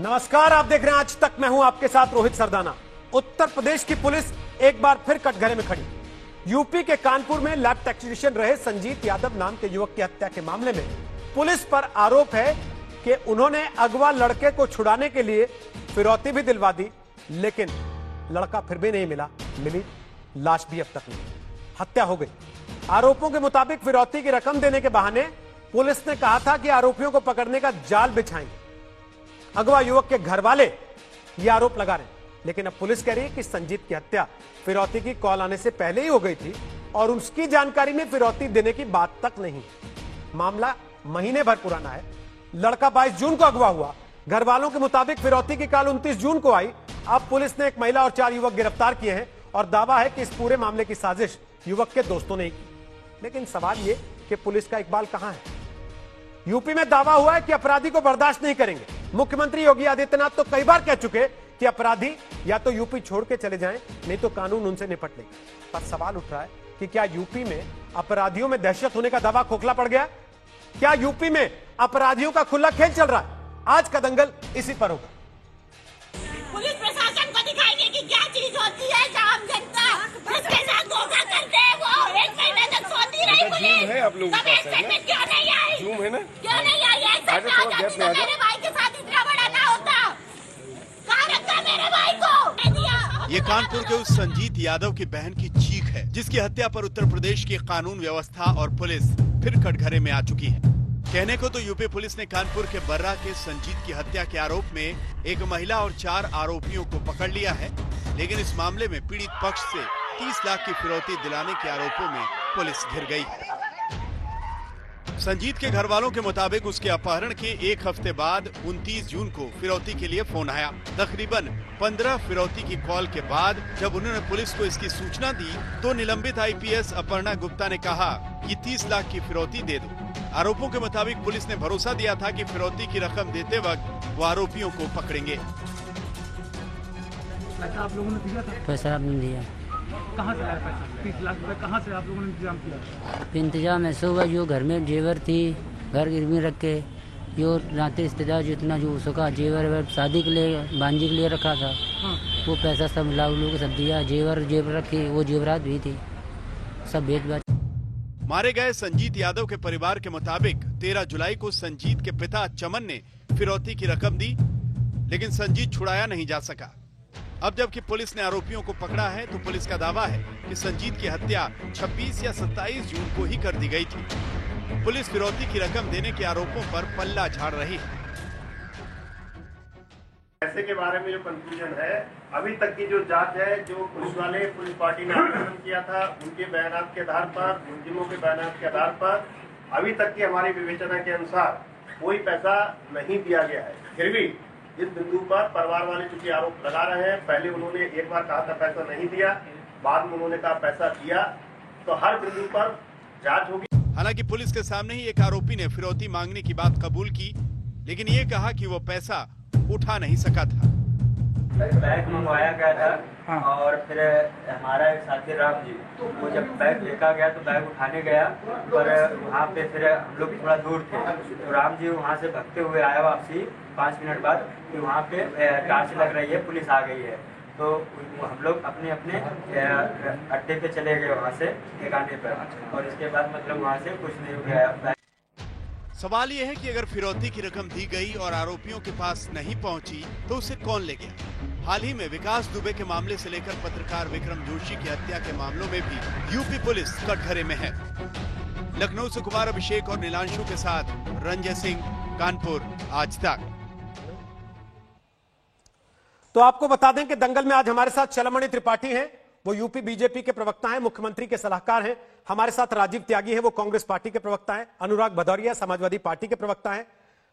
नमस्कार, आप देख रहे हैं आज तक। मैं हूं आपके साथ रोहित सरदाना। उत्तर प्रदेश की पुलिस एक बार फिर कटघरे में खड़ी। यूपी के कानपुर में लैब टेक्नीशियन रहे संजीत यादव नाम के युवक की हत्या के मामले में पुलिस पर आरोप है कि उन्होंने अगवा लड़के को छुड़ाने के लिए फिरौती भी दिलवा दी, लेकिन लड़का फिर भी नहीं मिली लाश भी अब तक नहीं। हत्या हो गई। आरोपों के मुताबिक फिरौती की रकम देने के बहाने पुलिस ने कहा था कि आरोपियों को पकड़ने का जाल बिछाएंगे। अगवा युवक के घर वाले यह आरोप लगा रहे हैं, लेकिन अब पुलिस कह रही है कि संजीत की हत्या फिरौती की कॉल आने से पहले ही हो गई थी और उसकी जानकारी में फिरौती देने की बात तक नहीं। मामला महीने भर पुराना है। लड़का 22 जून को अगवा हुआ। घर वालों के मुताबिक फिरौती की कॉल 29 जून को आई। अब पुलिस ने एक महिला और 4 युवक गिरफ्तार किए हैं और दावा है कि इस पूरे मामले की साजिश युवक के दोस्तों ने की। लेकिन सवाल यह कि पुलिस का इकबाल कहां है? यूपी में दावा हुआ है कि अपराधी को बर्दाश्त नहीं करेंगे। मुख्यमंत्री योगी आदित्यनाथ तो कई बार कह चुके कि अपराधी या तो यूपी छोड़ के चले जाएं, नहीं तो कानून उनसे निपट लेगा। पर सवाल उठ रहा है कि क्या यूपी में अपराधियों में दहशत होने का दावा खोखला पड़ गया? क्या यूपी में अपराधियों का खुला खेल चल रहा है? आज का दंगल इसी पर होगा। पुलिस प्रशासन को दिखाएंगे कि क्या चीज होती है आम जनता जिसके साथ धोखा करते हैं। वो 1 महीने तक सोती रही पुलिस। है आप लोगों के पास है ना? क्यों नहीं आई? जूम है ना? क्यों नहीं आई? मेरे भाई के साथ इतना बड़ा ना होता। कहाँ रखा मेरे भाई को? ये कानपुर के उस संजीत यादव की बहन की चीख है, जिसकी हत्या पर उत्तर प्रदेश की कानून व्यवस्था और पुलिस फिर कटघरे में आ चुकी है। कहने को तो यूपी पुलिस ने कानपुर के बर्रा के संजीत की हत्या के आरोप में एक महिला और 4 आरोपियों को पकड़ लिया है, लेकिन इस मामले में पीड़ित पक्ष से 30 लाख की फिरौती दिलाने के आरोपों में पुलिस घिर गई है। संजीत के घर वालों के मुताबिक उसके अपहरण के 1 हफ्ते बाद 29 जून को फिरौती के लिए फोन आया। तकरीबन 15 फिरौती की कॉल के बाद जब उन्होंने पुलिस को इसकी सूचना दी तो निलंबित आईपीएस अपर्णा गुप्ता ने कहा कि 30 लाख की फिरौती दे दो। आरोपों के मुताबिक पुलिस ने भरोसा दिया था कि फिरौती की रकम देते वक्त वो आरोपियों को पकड़ेंगे। पैसा आप लोगों ने दिया था? पैसा आपने दिया। कहाँ से आया पैसा? 30 लाख रुपए कहाँ से आप लोगों ने इंतजाम किया? इंतजाम ऐसे हुआ, जो घर में जेवर थी घर गिरवी रख के, जो नाते रिश्तेदार जितना जो उसका जेवर शादी के लिए बांजी के लिए रखा था, हाँ। वो पैसा सब लाउलू को सब दिया। जेवर रखे, वो जेवरात भी थी, सब बेच बाच। मारे गए संजीत यादव के परिवार के मुताबिक 13 जुलाई को संजीत के पिता चमन ने फिरौती की रकम दी, लेकिन संजीत छुड़ाया नहीं जा सका। अब जबकि पुलिस ने आरोपियों को पकड़ा है तो पुलिस का दावा है कि संजीत की हत्या 26 या 27 जून को ही कर दी गई थी। पुलिस फिरौती की रकम देने के आरोपों पर पल्ला झाड़ रही है। पैसे के बारे में जो कंफ्यूजन है, अभी तक की जो जांच है, जो पुलिस पार्टी ने आवेदन किया था उनके बयानात के आधार पर, मुलजिमों के बयानात के आधार पर अभी तक की हमारी विवेचना के अनुसार कोई पैसा नहीं दिया गया है। फिर भी इस बिंदु पर परिवार वाले चूंकि आरोप लगा रहे हैं, पहले उन्होंने एक बार कहा था पैसा नहीं दिया, बाद में उन्होंने कहा पैसा दिया, तो हर बिंदु पर जांच होगी। हालांकि पुलिस के सामने ही एक आरोपी ने फिरौती मांगने की बात कबूल की, लेकिन ये कहा कि वो पैसा उठा नहीं सका था। बैग मंगवाया गया था, हाँ। और फिर हमारा एक साथी राम जी, वो जब बैग देखा गया तो बैग उठाने गया, पर वहाँ पे फिर हम लोग थोड़ा दूर थे, तो राम जी वहाँ से भगते हुए आया वापसी 5 मिनट बाद कि वहाँ पे टार्च लग रही है, पुलिस आ गई है। तो हम लोग अपने अपने अड्डे पे चले गए वहाँ से ठिकाने पर, और इसके बाद मतलब वहाँ से कुछ नहीं हो गया। सवाल ये है कि अगर फिरौती की रकम दी गई और आरोपियों के पास नहीं पहुंची तो उसे कौन ले गया? हाल ही में विकास दुबे के मामले से लेकर पत्रकार विक्रम जोशी की हत्या के मामलों में भी यूपी पुलिस कटघरे में है। लखनऊ से कुमार अभिषेक और नीलांशु के साथ रंजय सिंह, कानपुर, आज तक। तो आपको बता दें कि दंगल में आज हमारे साथ चलमणि त्रिपाठी हैं, वो यूपी बीजेपी के प्रवक्ता हैं, मुख्यमंत्री के सलाहकार हैं। हमारे साथ राजीव त्यागी हैं, वो कांग्रेस पार्टी के प्रवक्ता हैं। अनुराग भदौरिया समाजवादी पार्टी के प्रवक्ता हैं।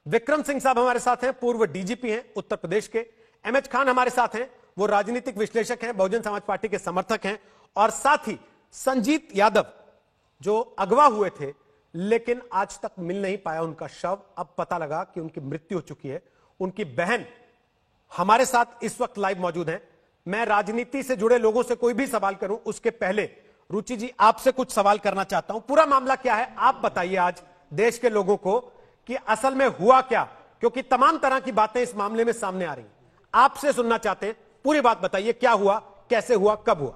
विक्रम सिंह साहब हमारे साथ हैं, पूर्व डीजीपी हैं उत्तर प्रदेश के। एमएच खान हमारे साथ हैं, वो राजनीतिक विश्लेषक हैं, बहुजन समाज पार्टी के समर्थक हैं। और साथ ही संजीत यादव जो अगवा हुए थे लेकिन आज तक मिल नहीं पाया उनका शव, अब पता लगा कि उनकी मृत्यु हो चुकी है। उनकी बहन हमारे साथ इस वक्त लाइव मौजूद हैं। मैं राजनीति से जुड़े लोगों से कोई भी सवाल करूं उसके पहले रुचि जी आपसे कुछ सवाल करना चाहता हूं। पूरा मामला क्या है आप बताइए आज देश के लोगों को कि असल में हुआ क्या, क्योंकि तमाम तरह की बातें इस मामले में सामने आ रही हैं। आपसे सुनना चाहते हैं, पूरी बात बताइए, क्या हुआ, कैसे हुआ, कब हुआ?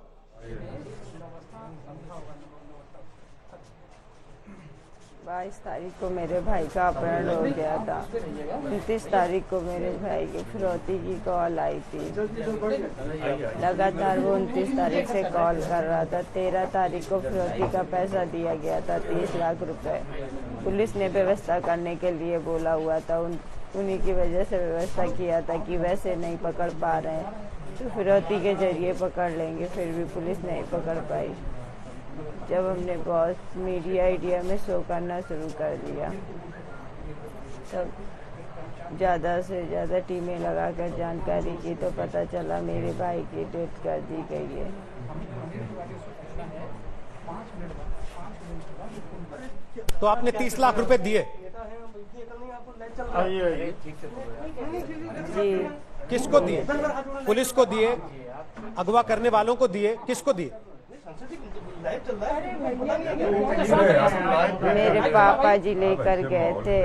22 तारीख को मेरे भाई का अपहरण हो गया था। 29 तारीख को मेरे भाई की फिरौती की कॉल आई थी। लगातार वो 29 तारीख से कॉल कर रहा था। 13 तारीख को फिरौती का पैसा दिया गया था, 30 लाख रुपए। पुलिस ने व्यवस्था करने के लिए बोला हुआ था, उन्हीं की वजह से व्यवस्था किया था कि वैसे नहीं पकड़ पा रहे हैं तो फिरौती के जरिए पकड़ लेंगे, फिर भी पुलिस नहीं पकड़ पाई। जब हमने बहुत मीडिया में शो करना शुरू कर दिया, तब ज़्यादा से ज़्यादा टीमें लगाकर जानकारी की तो पता चला मेरे भाई की डेथ कर दी गई है। तो आपने 30 लाख रुपए दिए? जी। किसको दिए? पुलिस को दिए, अगवा करने वालों को दिए, किसको दिए? मेरे पापा जी लेकर गए थे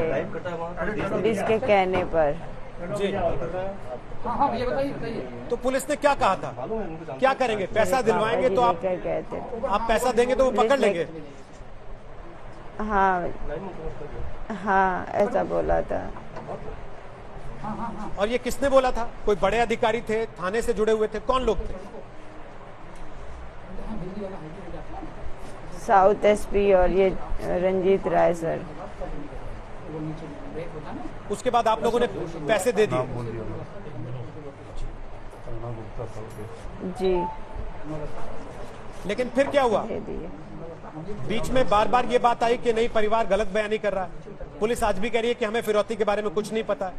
पुलिस के कहने पर। जी। तो पुलिस ने क्या कहा था, क्या करेंगे? पैसा दिलवाएंगे तो आप गए थे, आप पैसा देंगे तो वो पकड़ लेंगे? हाँ ऐसा बोला था। और ये किसने बोला था? कोई बड़े अधिकारी थे, थाने से जुड़े हुए थे, कौन लोग थे? साउथ एसपी और ये रंजीत राय सर। उसके बाद आप लोगों ने पैसे दे दिए? जी। लेकिन फिर क्या हुआ? दे दिए। बीच में बार बार ये बात आई कि नहीं, परिवार गलत बयानी कर रहा है। पुलिस आज भी कह रही है कि हमें फिरौती के बारे में कुछ नहीं पता है।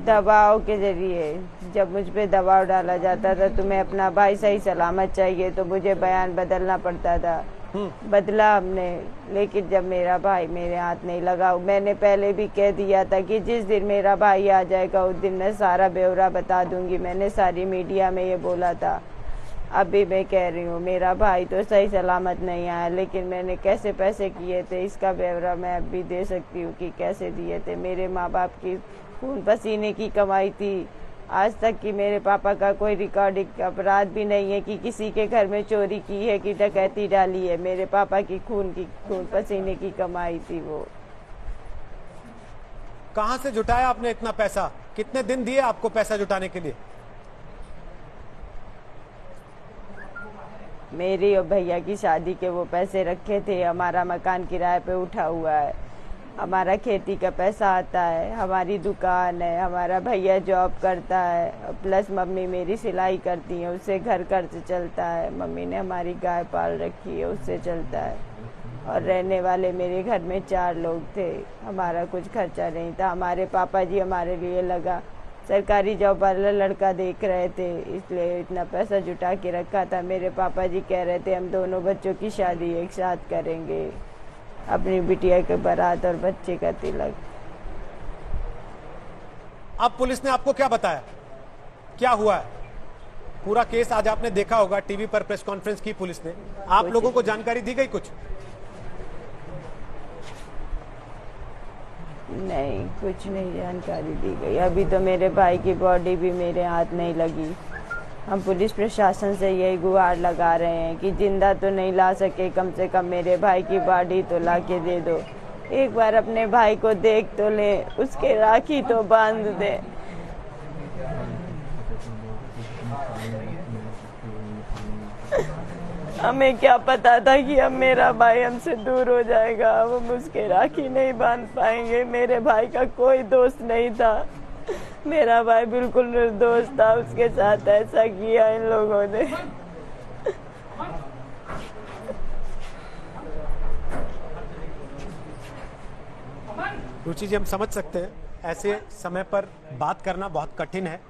दबाव के जरिए जब मुझ पे दबाव डाला जाता था, तुम्हें अपना भाई सही सलामत चाहिए, तो मुझे बयान बदलना पड़ता था। बदला हमने, लेकिन जब मेरा भाई मेरे हाथ नहीं लगा, मैंने पहले भी कह दिया था कि जिस दिन मेरा भाई आ जाएगा उस दिन मैं सारा ब्यौरा बता दूंगी। मैंने सारी मीडिया में ये बोला था। अभी मैं कह रही हूँ, मेरा भाई तो सही सलामत नहीं आया, लेकिन मैंने कैसे पैसे किए थे इसका ब्यौरा मैं अब भी दे सकती हूँ कि कैसे दिए थे। मेरे माँ बाप की खून पसीने की कमाई थी। आज तक कि मेरे पापा का कोई रिकॉर्डिंग अपराध भी नहीं है कि किसी के घर में चोरी की है कि डकैती डाली है। मेरे पापा की खून पसीने की कमाई थी वो। कहां से जुटाया आपने इतना पैसा? कितने दिन दिए आपको पैसा जुटाने के लिए? मेरी और भैया की शादी के वो पैसे रखे थे। हमारा मकान किराए पे उठा हुआ है, हमारा खेती का पैसा आता है, हमारी दुकान है, हमारा भैया जॉब करता है, प्लस मम्मी मेरी सिलाई करती है, उससे घर खर्च चलता है। मम्मी ने हमारी गाय पाल रखी है, उससे चलता है। और रहने वाले मेरे घर में 4 लोग थे, हमारा कुछ खर्चा नहीं था। हमारे पापा जी हमारे लिए लगा सरकारी जॉब वाला लड़का देख रहे थे, इसलिए इतना पैसा जुटा के रखा था। मेरे पापा जी कह रहे थे हम दोनों बच्चों की शादी एक साथ करेंगे, अपनी बिटिया के बारात और बच्चे का तिलक। अब पुलिस ने आपको क्या बताया, क्या हुआ है? पूरा केस आज आपने देखा होगा, टीवी पर प्रेस कॉन्फ्रेंस की पुलिस ने। आप लोगों को जानकारी दी गई कुछ? नहीं, कुछ नहीं जानकारी दी गई। अभी तो मेरे भाई की बॉडी भी मेरे हाथ नहीं लगी। हम पुलिस प्रशासन से यही गुहार लगा रहे हैं कि जिंदा तो नहीं ला सके, कम से कम मेरे भाई की बॉडी तो ला के दे दो। एक बार अपने भाई को देख तो ले, उसके राखी तो बांध दे। हमें क्या पता था कि अब मेरा भाई हमसे दूर हो जाएगा, अब हम उसके राखी नहीं बांध पाएंगे। मेरे भाई का कोई दोस्त नहीं था, मेरा भाई बिल्कुल निर्दोष था, उसके साथ ऐसा किया इन लोगों ने। रुचि जी, हम समझ सकते हैं ऐसे समय पर बात करना बहुत कठिन है।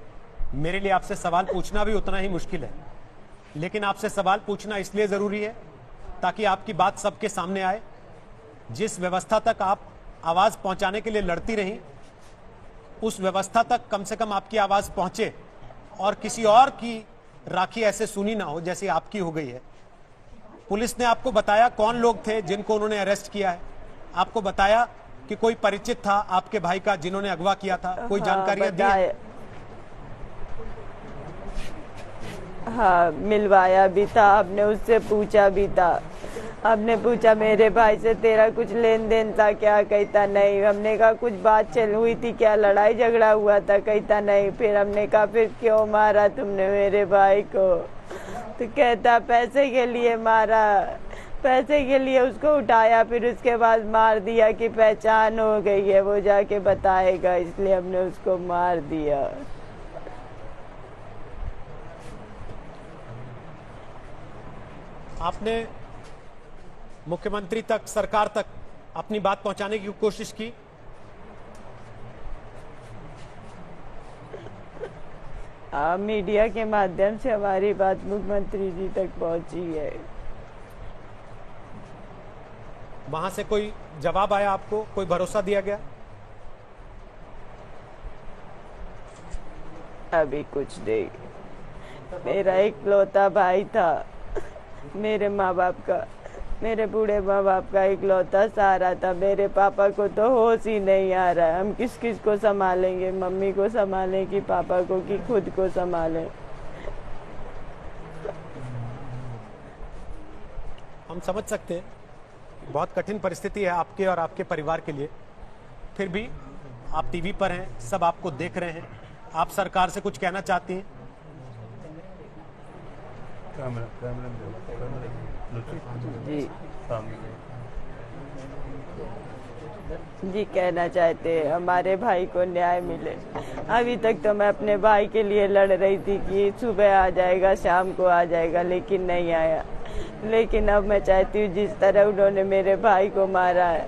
मेरे लिए आपसे सवाल पूछना भी उतना ही मुश्किल है, लेकिन आपसे सवाल पूछना इसलिए जरूरी है ताकि आपकी बात सबके सामने आए। जिस व्यवस्था तक आप आवाज पहुंचाने के लिए लड़ती रहीं, उस व्यवस्था तक कम से कम आपकी आवाज पहुंचे और किसी और की राखी ऐसे सुनी ना हो जैसे आपकी हो गई है। पुलिस ने आपको बताया कौन लोग थे जिनको उन्होंने अरेस्ट किया है? आपको बताया कि कोई परिचित था आपके भाई का जिन्होंने अगवा किया था? कोई जानकारियां दी हैं? हाँ, मिलवाया भी था, आपने उससे पूछा भी था। आपने पूछा मेरे भाई से तेरा कुछ लेन देन था क्या? कहता नहीं। हमने कहा कुछ बात चल हुई थी क्या, लड़ाई झगड़ा हुआ था? कहता नहीं। फिर हमने कहा फिर क्यों मारा तुमने मेरे भाई को? तो कहता पैसे के लिए मारा, पैसे के लिए उसको उठाया, फिर उसके बाद मार दिया कि पहचान हो गई है, वो जाके बताएगा, इसलिए हमने उसको मार दिया। आपने मुख्यमंत्री तक, सरकार तक अपनी बात पहुंचाने की कोशिश की? मीडिया के माध्यम से हमारी बात मुख्यमंत्री जी तक पहुंची है। वहां से कोई जवाब आया आपको? कोई भरोसा दिया गया? अभी कुछ नहीं। मेरा इकलौता भाई था, मेरे माँ बाप का, मेरे बूढ़े माँ बाप का इकलौता सहारा था। मेरे पापा को तो होश ही नहीं आ रहा है। हम किस किस को संभालेंगे? मम्मी को संभालें कि पापा को, कि खुद को संभालें? हम समझ सकते हैं बहुत कठिन परिस्थिति है आपके और आपके परिवार के लिए। फिर भी आप टीवी पर हैं, सब आपको देख रहे हैं। आप सरकार से कुछ कहना चाहती हैं? जी कहना चाहते हैं हमारे भाई को न्याय मिले। अभी तक तो मैं अपने भाई के लिए लड़ रही थी कि सुबह आ जाएगा, शाम को आ जाएगा, लेकिन नहीं आया। लेकिन अब मैं चाहती हूँ जिस तरह उन्होंने मेरे भाई को मारा है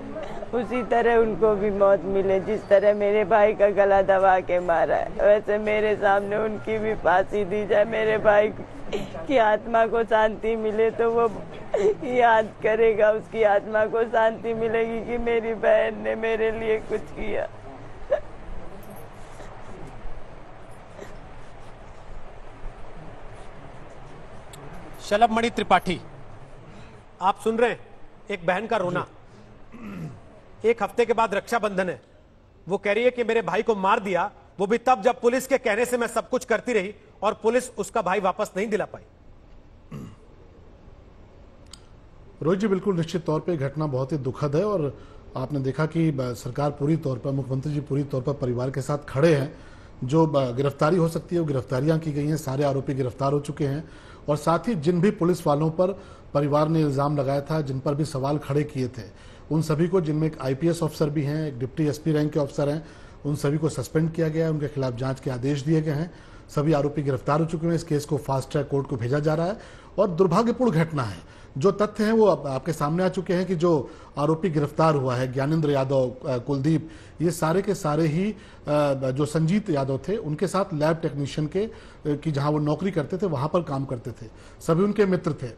उसी तरह उनको भी मौत मिले। जिस तरह मेरे भाई का गला दबा के मारा है वैसे मेरे सामने उनकी भी फांसी दी जाए। मेरे भाई की आत्मा को शांति मिले तो वो याद करेगा, उसकी आत्मा को शांति मिलेगी कि मेरी बहन ने मेरे लिए कुछ किया। शलभमणि त्रिपाठी, आप सुन रहे हैं एक बहन का रोना। एक हफ्ते के बाद रक्षाबंधन है, वो कह रही है कि मेरे भाई को मार दिया, वो भी तब जब पुलिस के कहने से मैं सब कुछ करती रही और पुलिस उसका भाई वापस नहीं दिला पाई। रोहित जी, बिल्कुल निश्चित तौर पे घटना बहुत ही दुखद है और आपने देखा कि सरकार पूरी तौर पर, मुख्यमंत्री जी पूरी तौर पर परिवार के साथ खड़े हैं। जो गिरफ्तारी हो सकती है वो गिरफ्तारियां की गई हैं, सारे आरोपी गिरफ्तार हो चुके हैं और साथ ही जिन भी पुलिस वालों पर परिवार ने इल्ज़ाम लगाया था, जिन पर भी सवाल खड़े किए थे, उन सभी को, जिनमें एक IPS ऑफिसर भी हैं, एक डिप्टी SP रैंक के ऑफिसर हैं, उन सभी को सस्पेंड किया गया है, उनके खिलाफ जांच के आदेश दिए गए हैं। सभी आरोपी गिरफ्तार हो चुके हैं। इस केस को फास्ट ट्रैक कोर्ट को भेजा जा रहा है और दुर्भाग्यपूर्ण घटना है। जो तथ्य हैं वो आपके सामने आ चुके हैं कि जो आरोपी गिरफ्तार हुआ है, ज्ञानेंद्र यादव, कुलदीप, ये सारे के सारे ही जो संजीत यादव थे उनके साथ लैब टेक्नीशियन के की जहां वो नौकरी करते थे वहां पर काम करते थे। सभी उनके मित्र थे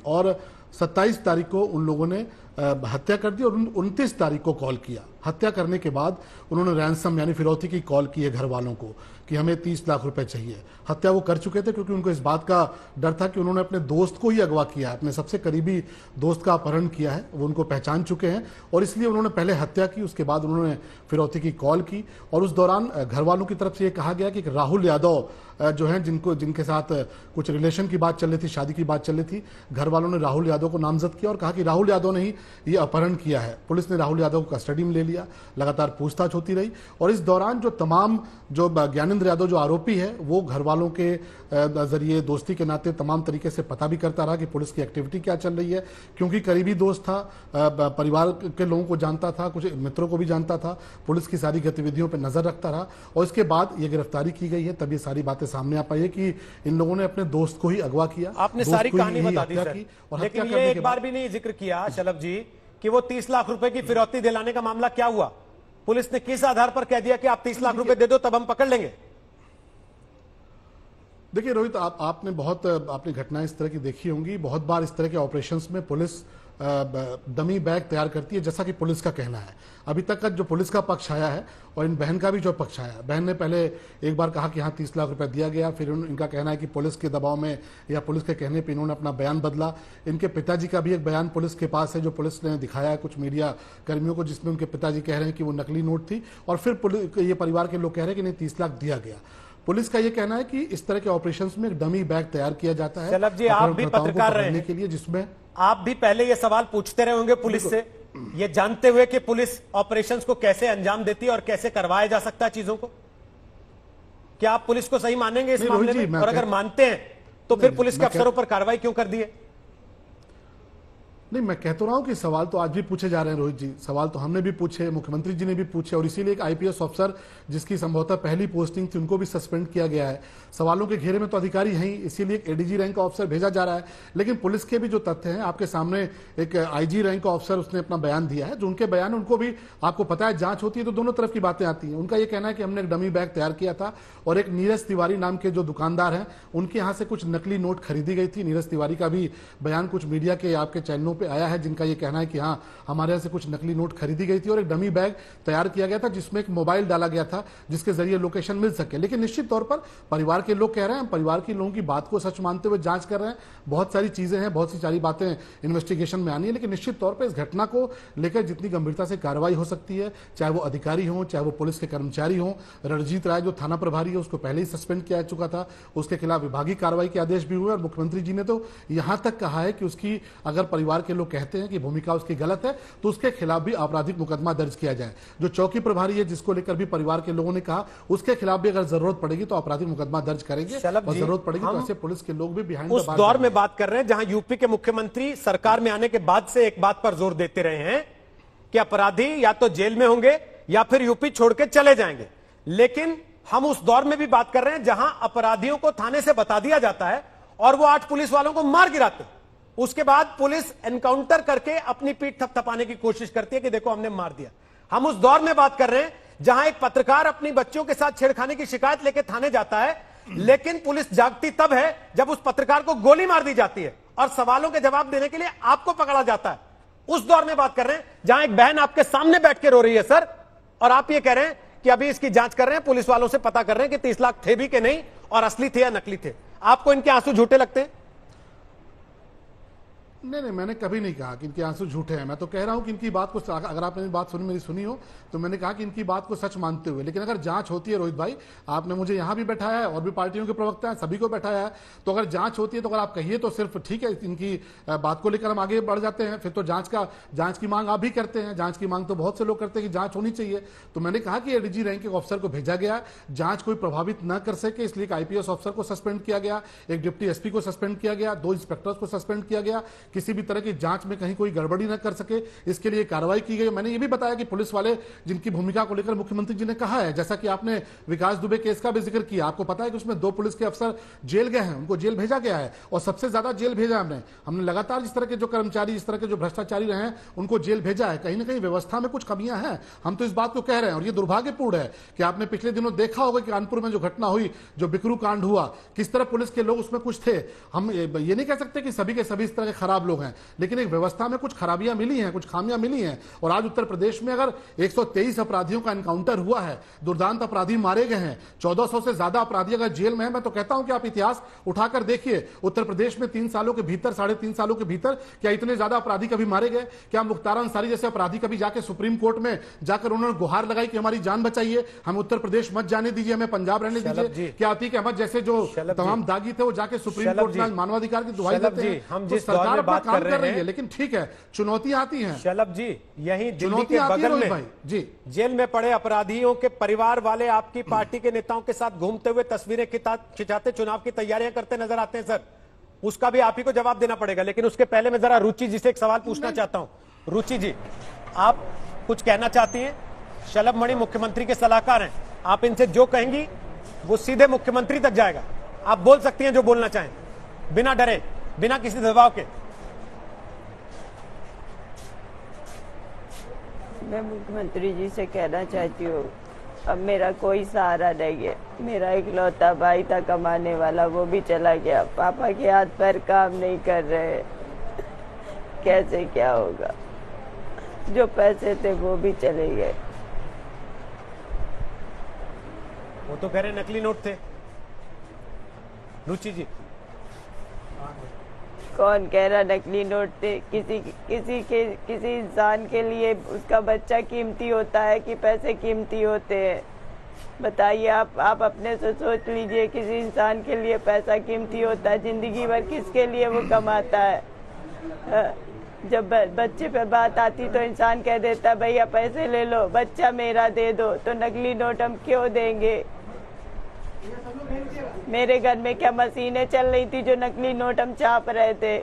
और 27 तारीख को उन लोगों ने हत्या कर दी और 29 तारीख को कॉल किया। हत्या करने के बाद उन्होंने रैंसम यानी फिरौती की कॉल की है घर वालों को कि हमें 30 लाख रुपए चाहिए। हत्या वो कर चुके थे क्योंकि उनको इस बात का डर था कि उन्होंने अपने दोस्त को ही अगवा किया है, अपने सबसे करीबी दोस्त का अपहरण किया है, वो उनको पहचान चुके हैं और इसलिए उन्होंने पहले हत्या की, उसके बाद उन्होंने फिरौती की कॉल की। और उस दौरान घर वालों की तरफ से ये कहा गया कि राहुल यादव जो हैं, जिनके साथ कुछ रिलेशन की बात चल रही थी, शादी की बात चल रही थी, घर वालों ने राहुल यादव को नामजद किया और कहा कि राहुल यादव ने ही ये अपहरण किया है। पुलिस ने राहुल यादव को कस्टडी में ले लिया, लगातार पूछताछ होती रही और इस दौरान जो तमाम जो ज्ञानेंद्र यादव जो आरोपी है वो घर वालों के जरिए, दोस्ती के नाते तमाम तरीके से पता भी करता रहा कि पुलिस की एक्टिविटी क्या चल रही है, क्योंकि करीबी दोस्त था, परिवार के लोगों को जानता था, कुछ मित्रों को भी जानता था, पुलिस की सारी गतिविधियों पर नजर रखता रहा और इसके बाद ये गिरफ्तारी की गई है। तब ये सारी बातें सामने आ पाई है कि इन लोगों ने अपने दोस्त को ही अगवा किया। आपने सारी कहानी बता दी सर, लेकिन ये एक बार भी नहीं जिक्र किया शलभ जी कि वो 30 लाख रुपए की फिरौती दिलाने का मामला क्या हुआ? पुलिस ने किस आधार पर कह दिया कि आप 30 लाख रुपए दे दो तब हम पकड़ लेंगे? देखिए रोहित, आपने घटनाएं इस तरह की देखी होंगी। बहुत बार इस तरह के ऑपरेशंस में पुलिस डमी बैग तैयार करती है, जैसा कि पुलिस का कहना है। अभी तक का जो पुलिस का पक्ष आया है और इन बहन का भी जो पक्ष आया है, बहन ने पहले एक बार कहा कि हाँ 30 लाख रुपए दिया गया, फिर इनका कहना है कि पुलिस के दबाव में या पुलिस के कहने पर इन्होंने अपना बयान बदला। इनके पिताजी का भी एक बयान पुलिस के पास है जो पुलिस ने दिखाया है कुछ मीडिया कर्मियों को, जिसमें उनके पिताजी कह रहे हैं कि वो नकली नोट थी, और फिर ये परिवार के लोग कह रहे हैं कि नहीं 30 लाख दिया गया। पुलिस का ये कहना है कि इस तरह के ऑपरेशंस में एक डमी बैग तैयार किया जाता है शलभ जी, आप भी पत्रकार रहे हैं के लिए, जिसमें आप भी पहले ये सवाल पूछते रहे होंगे पुलिस से, ये जानते हुए कि पुलिस ऑपरेशंस को कैसे अंजाम देती है और कैसे करवाया जा सकता है चीजों को। क्या आप पुलिस को सही मानेंगे इस मामले में? और अगर मानते हैं तो फिर पुलिस के अफसरों पर कार्रवाई क्यों कर दी है? नहीं, मैं कह तो रहा हूं कि सवाल तो आज भी पूछे जा रहे हैं रोहित जी, सवाल तो हमने भी पूछे, मुख्यमंत्री जी ने भी पूछे, और इसीलिए एक आईपीएस अफसर जिसकी संभवतः पहली पोस्टिंग थी उनको भी सस्पेंड किया गया है। सवालों के घेरे में तो अधिकारी हैं ही, इसीलिए एक एडीजी रैंक का अफसर भेजा जा रहा है। लेकिन पुलिस के भी जो तथ्य हैं आपके सामने, एक आईजी रैंक का अफसर उसने अपना बयान दिया है, जो उनके बयान उनको भी आपको पता है जांच होती है तो दोनों तरफ की बातें आती हैं। उनका यह कहना है कि हमने एक डमी बैग तैयार किया था और एक नीरज तिवारी नाम के जो दुकानदार हैं उनके यहां से कुछ नकली नोट खरीदी गई थी। नीरज तिवारी का भी बयान कुछ मीडिया के आपके चैनलों पर आया है, जिनका ये कहना है कि हाँ हमारे यहाँ से कुछ नकली नोट खरीदी गई थी और एक डमी बैग तैयार किया गया था जिसमें एक मोबाइल डाला गया था जिसके जरिए लोकेशन मिल सके। लेकिन निश्चित तौर पर परिवार के लोग कह रहे हैं, परिवार के लोगों की बात को सच मानते हुए जांच कर रहे हैं। बहुत सारी चीजें हैं, बहुत सी सारी बातें इन्वेस्टिगेशन में आनी है, लेकिन निश्चित तौर पर इस घटना को लेकर जितनी गंभीरता से कार्रवाई हो सकती है, चाहे वो अधिकारी हो चाहे वो पुलिस के कर्मचारी हो। रणजीत राय जो थाना प्रभारी है उसको पहले ही सस्पेंड किया चुका था, उसके खिलाफ विभागीय कार्रवाई के आदेश भी हुए और मुख्यमंत्री जी ने तो यहां तक कहा है कि उसकी अगर परिवार के लोग कहते हैं कि भूमिका उसकी गलत है तो उसके खिलाफ भी आपराधिक मुकदमा दर्ज किया जाए। जो चौकी प्रभारी है जिसको लेकर भी परिवार के लोगों ने कहा उसके खिलाफ भी अगर जरूरत पड़ेगी तो आपराधिक मुकदमा दर्ज करेंगे और जरूरत पड़ेगी तो ऐसे पुलिस के लोग भी बिहाइंड उस दौर में बात कर रहे हैं जहां यूपी के मुख्यमंत्री सरकार में आने के बाद से एक बात पर जोर देते रहे हैं कि अपराधी या तो जेल में होंगे या फिर यूपी छोड़ के चले जाएंगे। लेकिन हम उस दौर में भी बात कर रहे हैं जहां अपराधियों को थाने से बता दिया जाता है और वो 8 पुलिस वालों को मार गिराते, उसके बाद पुलिस एनकाउंटर करके अपनी पीठ थपथपाने की कोशिश करती है कि देखो हमने मार दिया। हम उस दौर में बात कर रहे हैं जहां एक पत्रकार अपनी बच्चों के साथ छेड़खानी की शिकायत लेके थाने जाता है, लेकिन पुलिस जागती तब है जब उस पत्रकार को गोली मार दी जाती है और सवालों के जवाब देने के लिए आपको पकड़ा जाता है। उस दौर में बात कर रहे हैं जहां एक बहन आपके सामने बैठ के रो रही है सर, और आप ये कह रहे हैं कि अभी इसकी जांच कर रहे हैं, पुलिस वालों से पता कर रहे हैं कि 30 लाख थे भी कि नहीं और असली थे या नकली थे। आपको इनके आंसू झूठे लगते हैं? नहीं, मैंने कभी नहीं कहा कि इनके आंसू झूठे हैं। मैं तो कह रहा हूं कि इनकी बात को, अगर आपने बात सुनी मेरी सुनी हो तो मैंने कहा कि इनकी बात को सच मानते हुए, लेकिन अगर जांच होती है रोहित भाई, आपने मुझे यहां भी बैठाया है और भी पार्टियों के प्रवक्ता हैं, सभी को बैठाया है, तो अगर जांच होती है तो अगर आप कहिए तो सिर्फ ठीक है, इनकी बात को लेकर हम आगे बढ़ जाते हैं। फिर तो जांच की मांग आप भी करते हैं, जांच की मांग तो बहुत से लोग करते हैं कि जांच होनी चाहिए। तो मैंने कहा कि एडीजी रैंक के ऑफिसर को भेजा गया, जांच कोई प्रभावित न कर सके इसलिए एक आईपीएस ऑफिसर को सस्पेंड किया गया, एक डिप्टी एसपी को सस्पेंड किया गया, 2 इंस्पेक्टर्स को सस्पेंड किया गया, किसी भी तरह की जांच में कहीं कोई गड़बड़ी न कर सके इसके लिए कार्रवाई की गई। मैंने ये भी बताया कि पुलिस वाले जिनकी भूमिका को लेकर मुख्यमंत्री जी ने कहा है, जैसा कि आपने विकास दुबे केस का भी जिक्र किया, आपको पता है कि उसमें 2 पुलिस के अफसर जेल गए हैं, उनको जेल भेजा गया है और सबसे ज्यादा जेल भेजा हमने लगातार जिस तरह के जो कर्मचारी, इस तरह के जो भ्रष्टाचारी रहे हैं उनको जेल भेजा है। कहीं ना कहीं व्यवस्था में कुछ कमियां हैं, हम तो इस बात को कह रहे हैं। और ये दुर्भाग्यपूर्ण है कि आपने पिछले दिनों देखा होगा कि कानपुर में जो घटना हुई, जो बिकरू कांड हुआ, किस तरह पुलिस के लोग उसमें कुछ थे। हम ये नहीं कह सकते कि सभी के सभी इस तरह के खराब लोग हैं, लेकिन एक व्यवस्था में कुछ खराबियां मिली हैं, कुछ खामियां मिली हैं। और आज उत्तर प्रदेश में अगर 123 अपराधियों का एनकाउंटर हुआ है, दुर्दांत अपराधी मारे गए हैं, 1400 से ज्यादा अपराधी अगर जेल में है, मैं तो कहता हूं कि आप इतिहास उठाकर देखिए, उत्तर प्रदेश में 3 सालों के भीतर, 3.5 सालों के भीतर क्या इतने ज्यादा अपराधी कभी मारे गए? क्या मुख्तार अंसारी जैसे अपराधी कभी जाके सुप्रीम कोर्ट में जाकर उन्होंने गुहार लगाई कि हमारी जान बचाइए, हम उत्तर प्रदेश मत जाने दीजिए, हमें पंजाब रहने दीजिए? क्या अतीक अहमद जैसे जो तमाम दागी थे वो जाके सुप्रीम कोर्ट में मानवाधिकार की दुहाई देते हैं? तो सरकार अपना काम कर रही है, लेकिन ठीक है, चुनौतियां आती हैं। शलभ जी, यहीं दिल्ली के बगल में जी जेल में पड़े अपराधियों के परिवार वाले आपकी पार्टी के नेताओं के साथ घूमते हुए तस्वीरें खिंचाते चुनाव की तैयारियां करते नजर आते हैं सर, उसका भी आप ही को जवाब देना पड़ेगा। लेकिन उसके पहले मैं जरा रुचि जी से एक सवाल पूछना चाहता हूं। रुचि जी, आप कुछ कहना चाहती हैं? शलभ मणि मुख्यमंत्री के सलाहकार हैं, आप इनसे जो कहेंगी वो सीधे मुख्यमंत्री तक जाएगा। आप बोल सकती हैं जो बोलना चाहें, बिना डरे, बिना किसी दबाव के। मैं मुख्यमंत्री जी से कहना चाहती हूँ, अब मेरा कोई सहारा नहीं है। मेरा इकलौता भाई था कमाने वाला, वो भी चला गया। पापा के हाथ पैर काम नहीं कर रहे। कैसे क्या होगा। जो पैसे थे वो भी चले गए। वो तो कह रहे नकली नोट थे। रुचि जी, कौन कह रहा नकली नोट थे? किसी इंसान के लिए उसका बच्चा कीमती होता है कि पैसे कीमती होते हैं? बताइए, आप अपने से सोच लीजिए। किसी इंसान के लिए पैसा कीमती होता है? जिंदगी भर किसके लिए वो कमाता है? जब बच्चे पे बात आती तो इंसान कह देता है भैया पैसे ले लो, बच्चा मेरा दे दो। तो नकली नोट हम क्यों देंगे? मेरे घर में क्या मशीनें चल रही थी जो नकली नोट हम छाप रहे थे?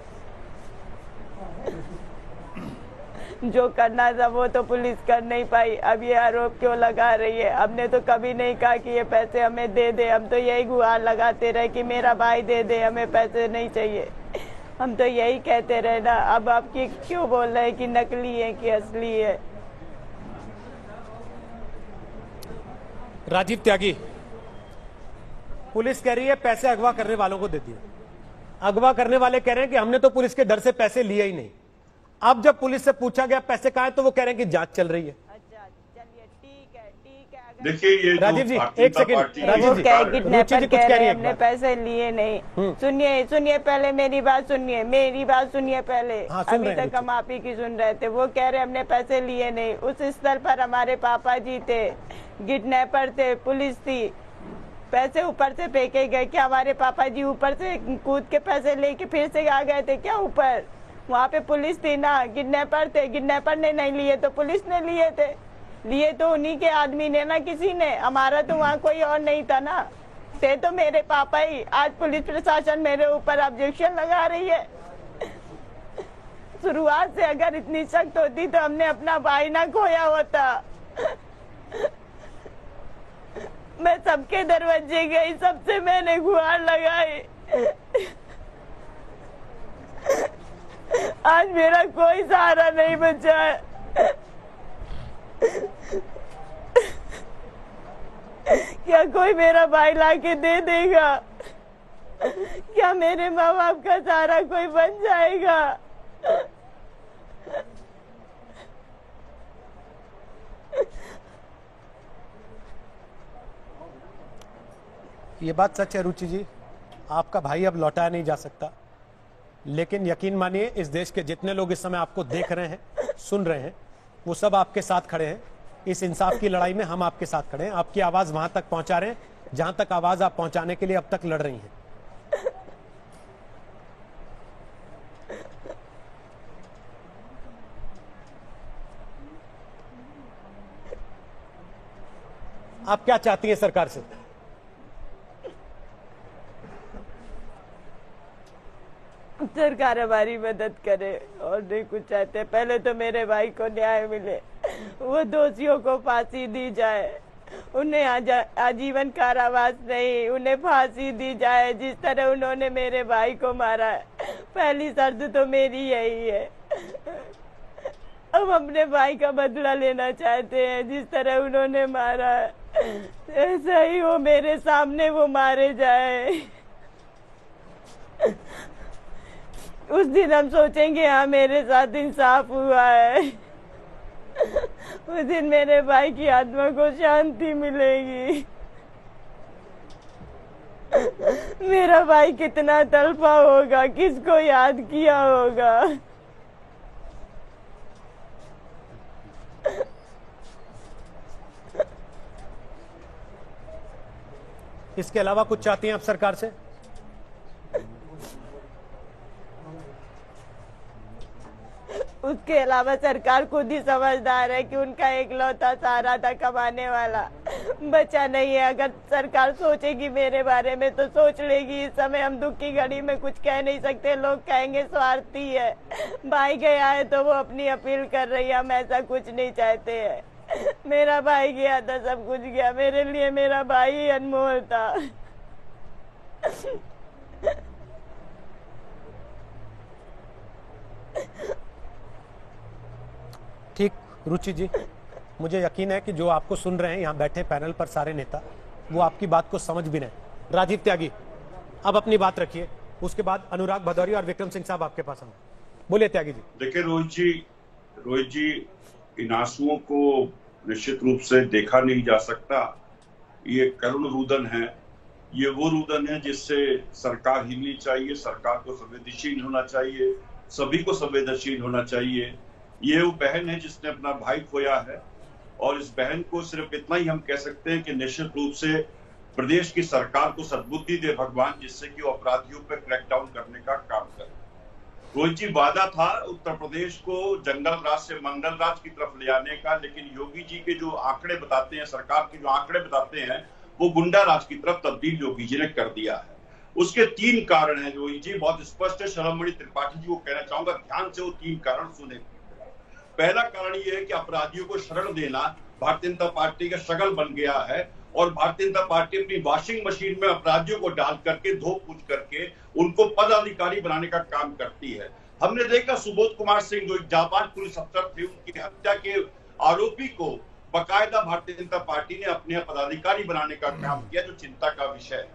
जो करना था वो तो पुलिस कर नहीं पाई। अब ये आरोप क्यों लगा रही है? हमने तो कभी नहीं कहा कि ये पैसे हमें दे दे। हम तो यही गुहार लगाते रहे कि मेरा भाई दे दे, हमें पैसे नहीं चाहिए। हम तो यही कहते रहे ना। अब आप क्यों बोल रहे हैं कि नकली है कि असली है? राजीव त्यागी, पुलिस कह रही है पैसे अगवा करने वालों को दे दिए। अगवा करने वाले कह रहे हैं कि हमने तो पुलिस के डर से पैसे लिए ही नहीं। अब जब पुलिस से पूछा गया पैसे कहाँ हैं तो वो कह रहे हैं कि जांच चल रही है। अच्छा, चलिए ठीक है। देखिए ये राजीव जी एक सेकंड, राजीव जी किडनैपर कह रहे हैं हमने पैसे लिए नहीं। सुनिए पहले मेरी बात सुनिए पहले। अभी तक हम आप ही की सुन रहे थे। वो कह रहे हमने पैसे लिए नहीं। उस स्तर पर हमारे पापा जी थे, किडनैपर थे, पुलिस थी। पैसे ऊपर से फेंके गए। क्या हमारे पापा जी ऊपर से कूद के पैसे लेके फिर से आ गए थे क्या ऊपर? वहाँ पे पुलिस थी ना, किडनैपर थे। किडनैपर ने नहीं लिए तो पुलिस ने लिए थे। लिए तो उन्हीं के आदमी ने ना, किसी ने। हमारा तो वहाँ कोई और नहीं था ना। थे तो मेरे पापा ही। आज पुलिस प्रशासन मेरे ऊपर ऑब्जेक्शन लगा रही है। शुरुआत से अगर इतनी सख्त होती तो हमने अपना भाई ना खोया होता। मैं सबके दरवाजे गई, सबसे मैंने गुहार लगाई। आज मेरा कोई सहारा नहीं बचा है। क्या कोई मेरा भाई लाके दे देगा? क्या मेरे माँ बाप का सहारा कोई बन जाएगा? ये बात सच है रुचि जी, आपका भाई अब लौटाया नहीं जा सकता। लेकिन यकीन मानिए इस देश के जितने लोग इस समय आपको देख रहे हैं, सुन रहे हैं, वो सब आपके साथ खड़े हैं। इस इंसाफ की लड़ाई में हम आपके साथ खड़े हैं। आपकी आवाज वहां तक पहुंचा रहे हैं जहां तक आवाज आप पहुंचाने के लिए अब तक लड़ रही हैं। आप क्या चाहती हैं सरकार से? सरकार हमारी मदद करे और नहीं कुछ चाहते। पहले तो मेरे भाई को न्याय मिले, वो दोषियों को फांसी दी जाए, उन्हें आजीवन कारावास नहीं, उन्हें फांसी दी जाए जिस तरह उन्होंने मेरे भाई को मारा है। पहली शर्त तो मेरी यही है। हम अपने भाई का बदला लेना चाहते हैं। जिस तरह उन्होंने मारा है ऐसा ही वो मेरे सामने वो मारे जाए। उस दिन हम सोचेंगे हाँ मेरे साथ इंसाफ हुआ है। उस दिन मेरे भाई की आत्मा को शांति मिलेगी। मेरा भाई कितना तड़पा होगा, किसको याद किया होगा। इसके अलावा कुछ चाहती हैं आप सरकार से? उसके अलावा सरकार खुद ही समझदार है कि उनका एकलौता सहारा था कमाने वाला, बचा नहीं है। अगर सरकार सोचेगी मेरे बारे में तो सोच लेगी। इस समय हम दुख की घड़ी में कुछ कह नहीं सकते। लोग कहेंगे स्वार्थी है, भाई गया है तो वो अपनी अपील कर रही है। हम ऐसा कुछ नहीं चाहते हैं। मेरा भाई गया था, सब कुछ गया। मेरे लिए मेरा भाई ही अनमोल था। ठीक रुचि जी, मुझे यकीन है कि जो आपको सुन रहे हैं यहाँ बैठे पैनल पर सारे नेता, वो आपकी बात को समझ भी रहे हैं। राजीव त्यागी, अब अपनी बात रखिए, उसके बाद अनुराग भदौरिया और विक्रम सिंह साहब आपके पास आऊंगा। बोलिए त्यागी जी। देखिए रोहित जी इन आंसुओं को निश्चित रूप से देखा नहीं जा सकता। ये करुण रुदन है, ये वो रुदन है जिससे सरकार हिलनी चाहिए, सरकार को संवेदनशील होना चाहिए, सभी को संवेदनशील होना चाहिए। ये वो बहन है जिसने अपना भाई खोया है और इस बहन को सिर्फ इतना ही हम कह सकते हैं कि निश्चित रूप से प्रदेश की सरकार को सद्बुद्धि दे भगवान, जिससे कि वो अपराधियों पर क्रैकडाउन करने का काम करे। रोहित जी वादा था उत्तर प्रदेश को जंगल राज से मंगल राज की तरफ ले आने का, लेकिन योगी जी के जो आंकड़े बताते हैं, सरकार के जो आंकड़े बताते हैं, वो गुंडा राज की तरफ तब्दील योगी जी ने कर दिया है। उसके 3 कारण हैं रोहित जी, बहुत स्पष्ट है। शर्ममणि त्रिपाठी जी को कहना चाहूंगा ध्यान से वो 3 कारण सुने। पहला कारण ये है कि अपराधियों को शरण देना भारतीय जनता पार्टी का शगल बन गया है और भारतीय जनता पार्टी अपनी वॉशिंग मशीन में अपराधियों को डाल करके धो पूछ करके उनको पदाधिकारी बनाने का काम करती है। हमने देखा सुबोध कुमार सिंह जो एक जाबाज पुलिस अफसर थे, उनकी हत्या के आरोपी को बाकायदा भारतीय जनता पार्टी ने अपने पदाधिकारी बनाने का काम किया, जो चिंता का विषय है।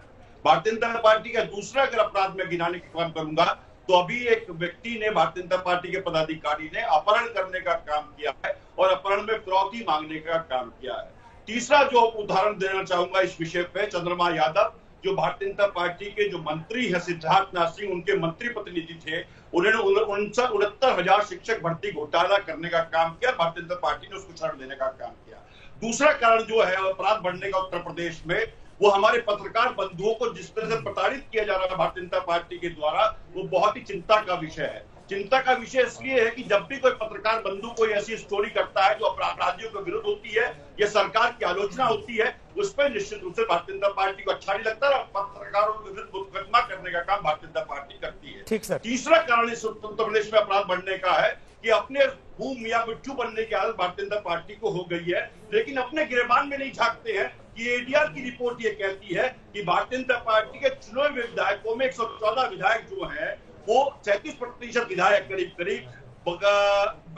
भारतीय जनता पार्टी का दूसरा अगर अपराध में गिनाने का काम करूंगा तो अभी एक व्यक्ति ने भारतीय जनता पार्टी के पदाधिकारी ने अपहरण करने का काम किया है और अपहरण में फिरौती मांगने का काम किया है। तीसरा जो उदाहरण देना चाहूंगा इस विषय पे, चंद्रमा यादव जो भारतीय जनता पार्टी के जो मंत्री है सिद्धार्थनाथ सिंह, उनके मंत्री प्रतिनिधि थे, उन्होंने 69,000 शिक्षक भर्ती घोटाला करने का काम किया, भारतीय जनता पार्टी ने उसको शरण देने का काम किया। दूसरा कारण जो है अपराध बढ़ने का उत्तर प्रदेश में, वो हमारे पत्रकार बंधुओं को जिस तरह से प्रताड़ित किया जा रहा है भारतीय जनता पार्टी के द्वारा, वो बहुत ही चिंता का विषय है। चिंता का विषय इसलिए है कि जब भी कोई पत्रकार बंधु कोई ऐसी स्टोरी करता है जो अपराधियों के विरुद्ध होती है या सरकार की आलोचना होती है, उस पर निश्चित रूप से भारतीय जनता पार्टी को अच्छा नहीं लगता और पत्रकारों के विरुद्ध मुकदमा करने का काम भारतीय जनता पार्टी करती है। ठीक सर। तीसरा कारण इस उत्तर प्रदेश में अपराध बढ़ने का है कि अपने भूम या मिट्टू बनने की आदत भारतीय जनता पार्टी को हो गई है, लेकिन अपने गिरबान में नहीं झांकते हैं कि एडीआर की रिपोर्ट ये कहती है कि भारतीय जनता पार्टी के चुने हुए विधायकों में 114 विधायक जो हैं वो 37% विधायक करीब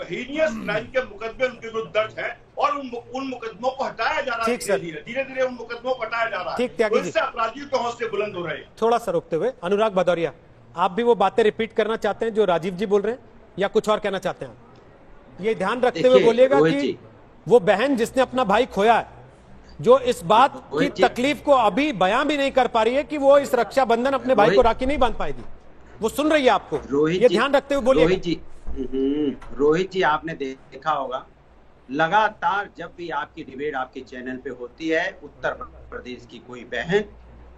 हीनियस क्राइम के मुकदमे उनके विरुद्ध दर्ज हैं और उन मुकदमों को हटाया जा रहा है। धीरे धीरे उन मुकदमों को हटाया जा रहा है। तो इससे अपराधियों के हौसले बुलंद हो रहे हैं। थोड़ा सा रोकते हुए अनुराग भदौरिया, आप भी वो बातें रिपीट करना चाहते हैं जो राजीव जी बोल रहे हैं या कुछ और कहना चाहते हैं? ये ध्यान रखते हुए बोलिएगा कि वो बहन जिसने अपना भाई खोया है, जो इस बात की तकलीफ को अभी बयां भी नहीं कर पा रही है कि वो इस रक्षाबंधन अपने भाई को राखी नहीं बांध पाएगी, वो सुन रही है आपको, ये ध्यान रखते हुए बोलिए। रोहित जी आपने देखा होगा लगातार जब भी आपकी डिबेट आपके चैनल पे होती है, उत्तर प्रदेश की कोई बहन,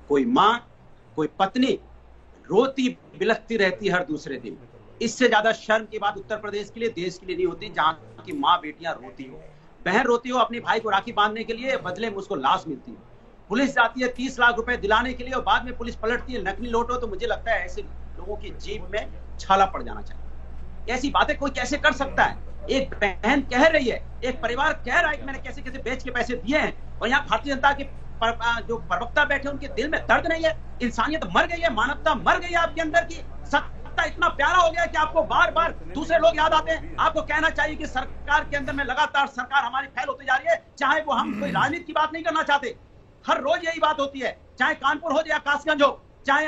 कोई माँ, कोई पत्नी रोती बिलखती रहती हर दूसरे दिन। इससे ज्यादा शर्म की बात उत्तर प्रदेश के लिए, देश के लिए नहीं होती, जहाँ की माँ बेटियां रोती हो, बहन रोती हो अपने भाई को राखी बांधने के लिए, बदले में उसको लाश मिलती है। पुलिस जाती है 30 लाख रुपए दिलाने के लिए और बाद में पुलिस पलटती है नकली नोट हो। तो मुझे लगता है ऐसे लोगों की जेब में छाला पड़ जाना चाहिए। ऐसी बातें कोई कैसे कर सकता है? एक बहन कह रही है, एक परिवार कह रहा है कि मैंने कैसे कैसे बेच के पैसे दिए हैं, और यहाँ भारतीय जनता के जो प्रवक्ता बैठे उनके दिल में दर्द नहीं है, इंसानियत मर गई है, मानवता मर गई है आपके अंदर की। सत्ता इतना प्यारा हो गया कि आपको बार बार दूसरे लोग याद आते हैं। आपको कहना चाहिए कि सरकार के अंदर में लगातार सरकार हमारी फैल होती जा रही है, चाहे वो हम कोई राजनीति की बात नहीं करना चाहते, हर रोज यही बात होती है, चाहे कानपुर हो या कासगंज हो, चाहे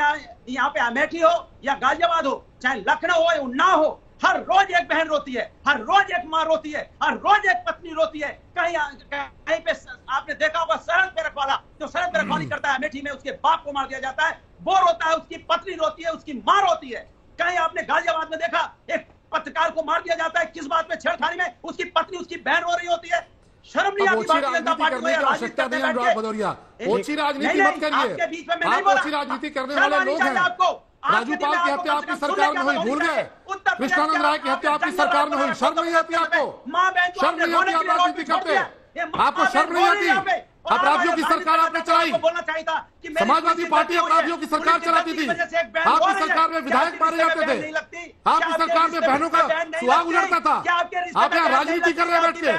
यहाँ पे अमेठी हो या गाजियाबाद हो, चाहे लखनऊ हो या उन्नाव हो, हर रोज एक बहन रोती है, हर रोज एक माँ रोती है, हर रोज एक पत्नी रोती है। कहीं पे आपने देखा होगा सरहद पे रखवाला, जो सरहद पे रखवाली करता है अमेठी में, उसके बाप को मार दिया जाता है, वो रोता है, उसकी पत्नी रोती है, उसकी माँ रोती है। कहीं आपने गाजियाबाद में देखा एक पत्रकार को मार दिया जाता है, किस बात में? छेड़खानी में, उसकी पत्नी उसकी बहन रो रही होती है। शर्म नहीं आती भारतीय जनता पार्टी को? आवश्यकता नहीं अनुराग भदौरिया, ओछी राजनीति मत करिए, आप ओछी राजनीति करने वाले लोग हैं। राजूपाल की हत्या आपकी सरकार में हुई, भूल गए? कृष्णानंद राय की हत्या आपकी सरकार में हुई, शर्म नहीं आती आपको? शर्म नहीं आती? आप राजनीति करते हैं, आपको शर्म नहीं आती? अपराधियों की सरकार आपने चलाई, समाजवादी पार्टी अपराधियों की सरकार चलाती थी, आपकी सरकार में विधायक मारे जाते थे, आपकी सरकार में बहनों का सुहाग उलटता था, आप यहाँ राजनीति कर रहे हैं बैठ के,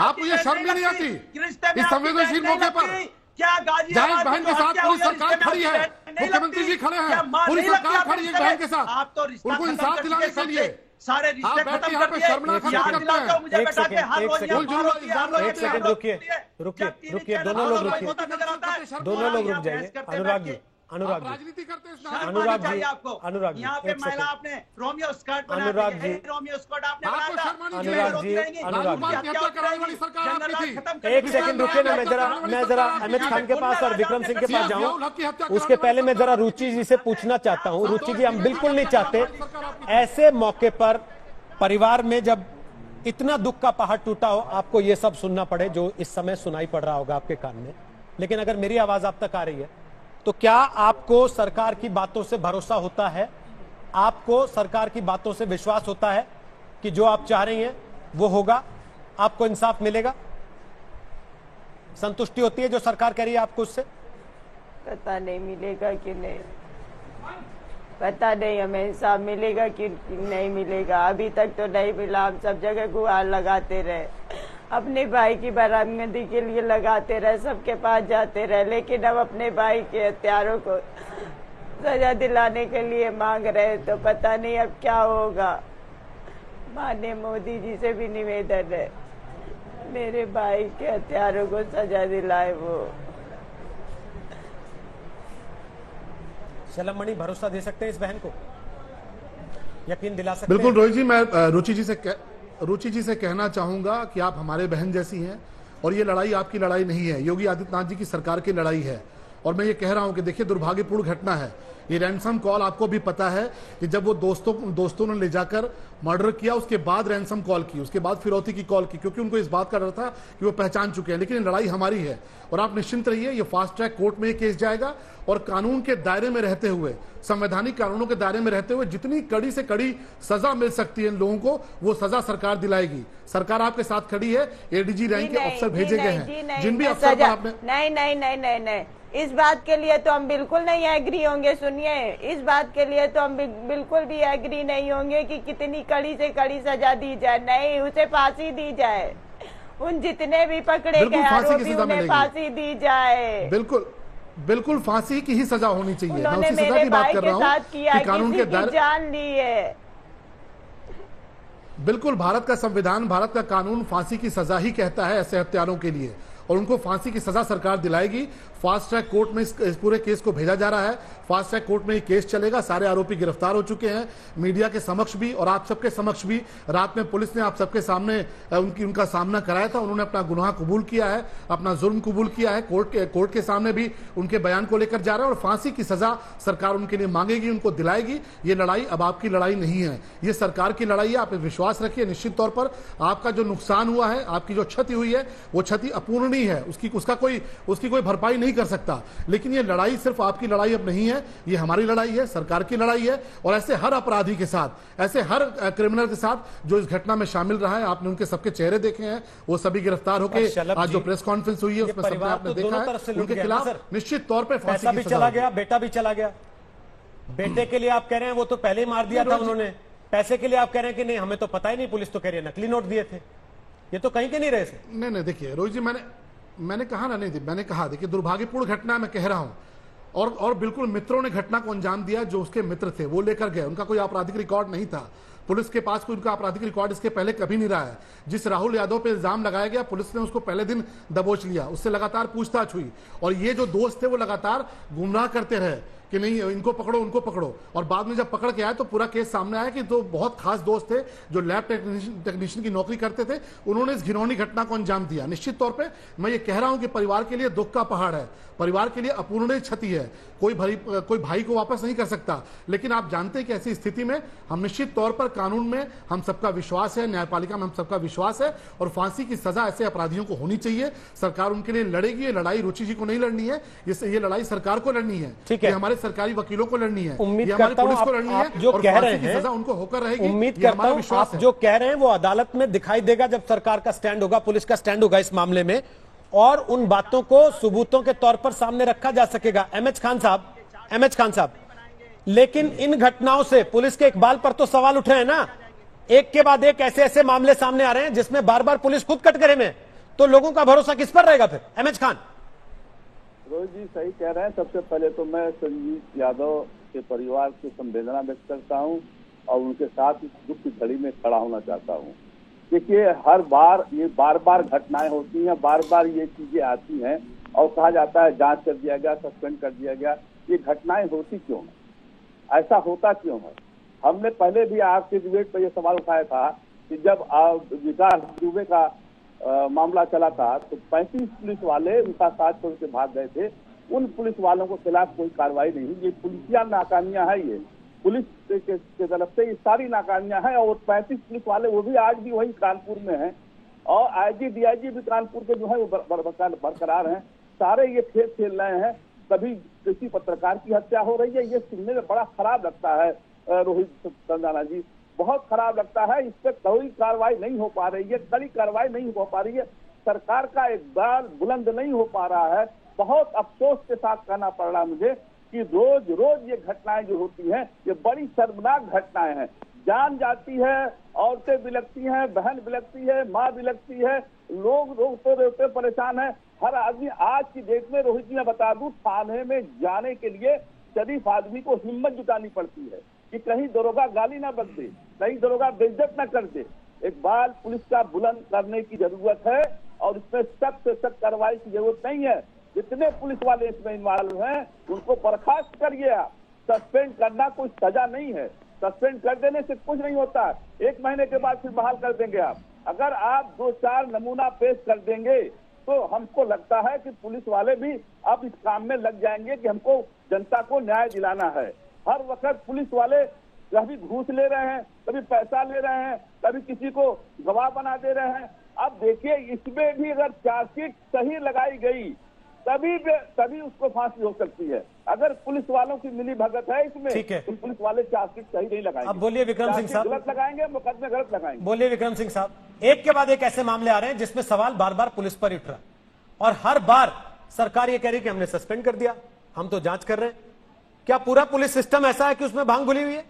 आपको ये शर्म नहीं आती? इस संवेदनशील मौके पर जहाँ एक बहन के साथ पूरी सरकार खड़ी है, मुख्यमंत्री जी खड़े हैं, पूरी सरकार खड़ी है बहन के साथ, उनको इंसाफ दिलाने के लिए सारे रिश्ते खत्म करके शर्मनाक हरकत करते हैं। एक सेकंड रुकिए, दोनों लोग रुक जाइए। अनुराग जी, अनुराग जी, राजनीति करते हैं इस नाम शर्म पर। अनुराग आनी चाहिए जी, आपको। अनुराग जी, यहाँ पे एक महिला सेकंड। आपने रोमियो स्कर्ट बना अनुराग दी जी, है। रोमियो स्कर्ट आपने आपको बनाया था। शर्म आनी इसमें चाहिए। अनुराग रोक जी, रहेंगी। अनुराग लालू जी। की हत्या कराने वाली सरकार आपकी जंगल राज थी। खत्म करने एक की सेकंड रुकिए ना, मैं जरा अमित खान के पास और विक्रम सिंह के पास जाऊं। उसके पहले मैं जरा रुचि जी से पूछना चाहता हूं। रुचि जी, हम बिल्कुल नहीं चाहते ऐसे मौके पर परिवार में जब इतना दुख का पहाड़ टूटा हो, आपको ये सब सुनना पड़े जो इस समय सुनाई पड़ रहा होगा आपके कान में। लेकिन अगर मेरी आवाज आप तक आ रही है तो क्या आपको सरकार की बातों से भरोसा होता है? आपको सरकार की बातों से विश्वास होता है कि जो आप चाह रही हैं वो होगा, आपको इंसाफ मिलेगा? संतुष्टि होती है जो सरकार कह रही है आपको उससे? पता नहीं मिलेगा कि नहीं, पता नहीं हमें इंसाफ मिलेगा कि नहीं मिलेगा। अभी तक तो नहीं मिला। हम सब जगह गुहार लगाते रहे, अपने भाई की बरामदगी के लिए लगाते रहे, सबके पास जाते रहे, लेकिन अब अपने भाई के हत्यारों को सजा दिलाने के लिए मांग रहे। तो पता नहीं अब क्या होगा। माननीय मोदी जी से भी निवेदन है, मेरे भाई के हत्यारों को सजा दिलाए। वो शलम मणि भरोसा दे सकते हैं इस बहन को, यकीन दिला सकते बिल्कुल हैं? रोहित जी, मैं रुचि जी से कहना चाहूंगा कि आप हमारे बहन जैसी हैं और ये लड़ाई आपकी लड़ाई नहीं है, योगी आदित्यनाथ जी की सरकार की लड़ाई है। और मैं ये कह रहा हूं कि देखिए, दुर्भाग्यपूर्ण घटना है ये। रैंसम कॉल आपको भी पता है कि जब वो दोस्तों ने ले जाकर मर्डर किया, उसके बाद रैंसम कॉल की, उसके बाद फिरौती की कॉल की, क्योंकि उनको इस बात का डर था कि वो पहचान चुके हैं। लेकिन ये लड़ाई हमारी है और आप निश्चिंत रहिए, ये फास्ट ट्रैक कोर्ट में ये केस जाएगा और कानून के दायरे में रहते हुए, संवैधानिक कानूनों के दायरे में रहते हुए जितनी कड़ी से कड़ी सजा मिल सकती है इन लोगों को, वो सजा सरकार दिलाएगी। सरकार आपके साथ खड़ी है, एडीजी रैंक के अफसर भेजे गए हैं। जिन भी अफसर पर आपने नहीं, इस बात के लिए तो हम बिल्कुल नहीं एग्री होंगे। सुनिए, इस बात के लिए तो हम बिल्कुल भी एग्री नहीं होंगे कि कितनी कड़ी से कड़ी सजा दी जाए। नहीं, उसे फांसी दी जाए। उन जितने भी पकड़े गए आरोपी उन्हें फांसी दी जाए। बिल्कुल फांसी की ही सजा होनी चाहिए। मैं उन्होंने उसी सजा मेरे की बात भाई कर के रहा हूं साथ किया, कि कानून के दायरे, जान ली है। बिल्कुल भारत का संविधान, भारत का कानून फांसी की सजा ही कहता है ऐसे हत्यारों के लिए, और उनको फांसी की सजा सरकार दिलाएगी। फास्ट ट्रैक कोर्ट में इस पूरे केस को भेजा जा रहा है। फास्ट ट्रैक कोर्ट में ये केस चलेगा। सारे आरोपी गिरफ्तार हो चुके हैं। मीडिया के समक्ष भी और आप सबके समक्ष भी रात में पुलिस ने आप सबके सामने उनका सामना कराया था। उन्होंने अपना गुनाह कबूल किया है, अपना जुर्म कबूल किया है। कोर्ट के सामने भी उनके बयान को लेकर जा रहा है और फांसी की सजा सरकार उनके लिए मांगेगी, उनको दिलाएगी। ये लड़ाई अब आपकी लड़ाई नहीं है, ये सरकार की लड़ाई है। आप विश्वास रखिए, निश्चित तौर पर आपका जो नुकसान हुआ है, आपकी जो क्षति हुई है, वो क्षति अपूरणीय है। उसकी कोई भरपाई नहीं कर सकता। लेकिन ये लड़ाई सिर्फ आपकी लड़ाई अब नहीं है, ये हमारी लड़ाई है, सरकार की लड़ाई है। और ऐसे हर अपराधी के साथ, ऐसे हर क्रिमिनल के साथ जो इस घटना में शामिल रहा है, आपने उनके सबके चेहरे देखे हैं, वो सभी गिरफ्तार होकर आज जो प्रेस कॉन्फ्रेंस हुई है उसमें सबने आपने देखा है, उनके खिलाफ निश्चित तौर पर पैसा भी चला गया, बेटा भी चला गया। बेटे के लिए आप कह रहे हैं वो तो पहले ही मार दिया था उन्होंने, पैसे के लिए आप कह रहे हैं कि नहीं हमें तो पता ही नहीं, पुलिस तो कह रही है नकली नोट दिए थे। ये तो कहीं के नहीं रहे थे। नहीं, देखिए रोहित जी, मैंने कहा ना, नहीं मैंने कहा, देखिए दुर्भाग्यपूर्ण घटना मैं कह रहा हूं। और बिल्कुल मित्रों ने घटना को अंजाम दिया, जो उसके मित्र थे वो लेकर गए। उनका कोई आपराधिक रिकॉर्ड नहीं था, पुलिस के पास कोई उनका आपराधिक रिकॉर्ड इसके पहले कभी नहीं रहा है। जिस राहुल यादव पे इल्जाम लगाया गया, पुलिस ने उसको पहले दिन दबोच लिया, उससे लगातार पूछताछ हुई। और ये जो दोस्त थे वो लगातार गुमराह करते रहे कि नहीं इनको पकड़ो उनको पकड़ो। और बाद में जब पकड़ के आए तो पूरा केस सामने आया कि दो बहुत खास दोस्त थे जो लैब टेक्नीशियन की नौकरी करते थे, उन्होंने इस घिनौनी घटना को अंजाम दिया। निश्चित तौर पे मैं ये कह रहा हूं कि परिवार के लिए दुख का पहाड़ है, परिवार के लिए अपूरणीय क्षति है। कोई भाई को वापस नहीं कर सकता। लेकिन आप जानते हैं कि ऐसी स्थिति में हम निश्चित तौर पर कानून में हम सबका विश्वास है, न्यायपालिका में हम सबका विश्वास है और फांसी की सजा ऐसे अपराधियों को होनी चाहिए। सरकार उनके लिए लड़ेगी। ये लड़ाई रुचि जी को नहीं लड़नी है, ये लड़ाई सरकार को लड़नी है, ठीक है, हमारे सरकारी वकीलों को लड़नी है, उम्मीद करता हूं आप जो कह रहे हैं सजा उनको होकर रहेगी। उम्मीद करता हूं आप जो कह रहे हैं वो अदालत में दिखाई देगा जब सरकार का स्टैंड होगा, पुलिस का स्टैंड होगा इस मामले में, और उन बातों को सबूतों के तौर पर सामने रखा जा सकेगा। एमएच खान साहब, लेकिन इन घटनाओं से पुलिस के इकबाल पर तो सवाल उठ रहे हैं ना। एक के बाद एक ऐसे मामले सामने आ रहे हैं जिसमें बार बार पुलिस खुद कटघरे में, तो लोगों का भरोसा किस पर रहेगा फिर? एमएच खान। रोहित जी सही कह रहे हैं। सबसे पहले तो मैं संजीत यादव के परिवार की संवेदना व्यक्त करता हूं और उनके साथ इस दुख की घड़ी में खड़ा होना चाहता हूं। देखिए, हर बार ये बार घटनाएं होती हैं, बार ये चीजें आती हैं और कहा जाता है जांच कर दिया गया, सस्पेंड कर दिया गया। ये घटनाएं होती क्यों हैं, ऐसा होता क्यों है। हमने पहले भी आपके डिबेट पर यह सवाल उठाया था कि जब विकास दुबे का मामला चला था तो 35 पुलिस वाले उनका साथ छोड़ के भाग गए थे। उन पुलिस वालों के खिलाफ कोई कार्रवाई नहीं, ये पुलिसिया नाकामियां है, ये पुलिस के तरफ से ये सारी नाकामियां हैं। और 35 पुलिस वाले वो भी आज भी वही कानपुर में हैं और आईजी डीआईजी भी कानपुर के जो है वो बरकरार हैं। सारे ये खेल खेल रहे हैं, कभी किसी पत्रकार की हत्या हो रही है। ये सुनने में बड़ा खराब लगता है रोहित सरदाना जी, बहुत खराब लगता है। इस पर कोई कार्रवाई नहीं हो पा रही है, कड़ी कार्रवाई नहीं हो पा रही है, सरकार का एक बाल बुलंद नहीं हो पा रहा है। बहुत अफसोस के साथ कहना पड़ रहा है मुझे कि रोज रोज ये घटनाएं जो होती हैं ये बड़ी शर्मनाक घटनाएं हैं। जान जाती है, औरतें बिलखती हैं, बहन बिलखती है, माँ बिलखती है, लोग तो रोते परेशान है। हर आदमी आज की डेट में, रोहित जी मैं बता दूं, थाने में जाने के लिए शरीफ आदमी को हिम्मत जुटानी पड़ती है कि कहीं दरोगा गाली ना बक दे, कहीं दरोगा बेइज्जत ना कर दे। एक बार पुलिस का बुलंद करने की जरूरत है और इसमें सख्त से सख्त कार्रवाई की जरूरत नहीं है। जितने पुलिस वाले इसमें इन्वॉल्व हैं उनको बर्खास्त करिए आप। सस्पेंड करना कोई सजा नहीं है, सस्पेंड कर देने से कुछ नहीं होता है। 1 महीने के बाद फिर बहाल कर देंगे आप। अगर आप 2-4 नमूना पेश कर देंगे तो हमको लगता है कि पुलिस वाले भी अब इस काम में लग जाएंगे कि हमको जनता को न्याय दिलाना है। हर वक्त पुलिस वाले कभी घूस ले रहे हैं, कभी पैसा ले रहे हैं, कभी किसी को गवाह बना दे रहे हैं। अब देखिए इसमें भी अगर चार्जशीट सही लगाई गई तभी उसको फांसी हो सकती है। अगर पुलिस वालों की मिली भगत है इसमें, ठीक है, तो पुलिस वाले चार्जशीट सही नहीं लगाएंगे। अब बोलिए विक्रम सिंह साहब, गलत लगाएंगे, मुकदमे गलत लगाएंगे। बोलिए विक्रम सिंह साहब, एक के बाद एक ऐसे मामले आ रहे हैं जिसमें सवाल बार बार पुलिस पर उठ रहा है और हर बार सरकार ये कह रही है कि हमने सस्पेंड कर दिया, हम तो जांच कर रहे हैं। क्या पूरा पुलिस सिस्टम ऐसा है कि उसमें भांग घुली हुई है?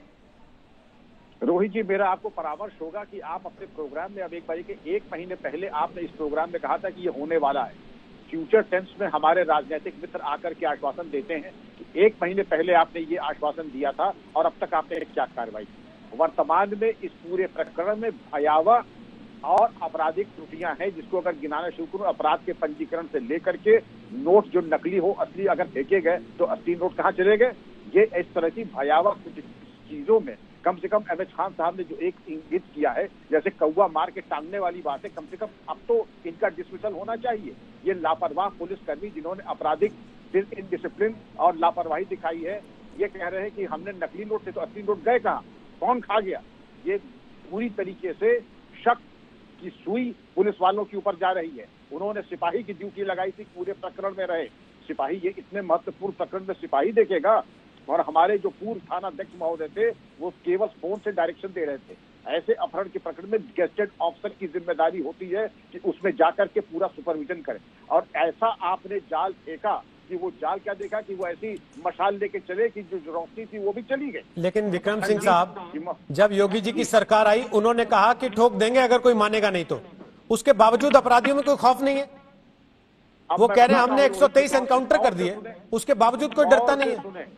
रोहित जी, मेरा आपको परामर्श होगा कि आप अपने प्रोग्राम में अब एक बार के 1 महीने पहले आपने इस प्रोग्राम में कहा था कि ये होने वाला है। फ्यूचर टेंस में हमारे राजनीतिक मित्र आकर के आश्वासन देते हैं कि 1 महीने पहले आपने ये आश्वासन दिया था और अब तक आपने क्या कार्रवाई की। वर्तमान में इस पूरे प्रकरण में भयावह और आपराधिक त्रुटियां हैं जिसको अगर गिनाना शुरू करूं, अपराध के पंजीकरण से लेकर के नोट जो नकली हो असली अगर फेंके गए तो असली नोट कहाँ चले गए। ये इस तरह की भयावह कुछ चीजों में कम से कम एमएच खान साहब ने जो एक इंगित किया है, जैसे कौवा मार के टांगने वाली बात है, कम से कम अब तो इनका डिसमिसल होना चाहिए। ये लापरवाह पुलिसकर्मी जिन्होंने आपराधिक इनडिसिप्लिन और लापरवाही दिखाई है, ये कह रहे हैं कि हमने नकली नोट थे तो असली नोट गए कहाँ, कौन खा गया। ये पूरी तरीके से शक की सुई पुलिस वालों के ऊपर जा रही है। उन्होंने सिपाही की ड्यूटी लगाई थी, पूरे प्रकरण में रहे सिपाही। ये इतने महत्वपूर्ण प्रकरण में सिपाही देखेगा। और हमारे जो पूर्व थाना अध्यक्ष महोदय थे वो केवल फोन से डायरेक्शन दे रहे थे। ऐसे अपहरण के प्रकरण में गेस्टेड ऑफिसर की जिम्मेदारी होती है कि उसमें जाकर के पूरा सुपरविजन करे। और ऐसा आपने जाल फेंका कि वो जाल क्या देखा कि वो ऐसी मशाल लेके चले कि जो रोशनी थी वो भी चली गई। लेकिन विक्रम सिंह साहब, जब योगी जी की सरकार आई उन्होंने कहा कि ठोक देंगे अगर कोई मानेगा नहीं तो, उसके बावजूद अपराधियों में कोई खौफ नहीं है। वो कह रहे हैं हमने 123 एनकाउंटर कर दिए, उसके बावजूद कोई डरता नहीं है।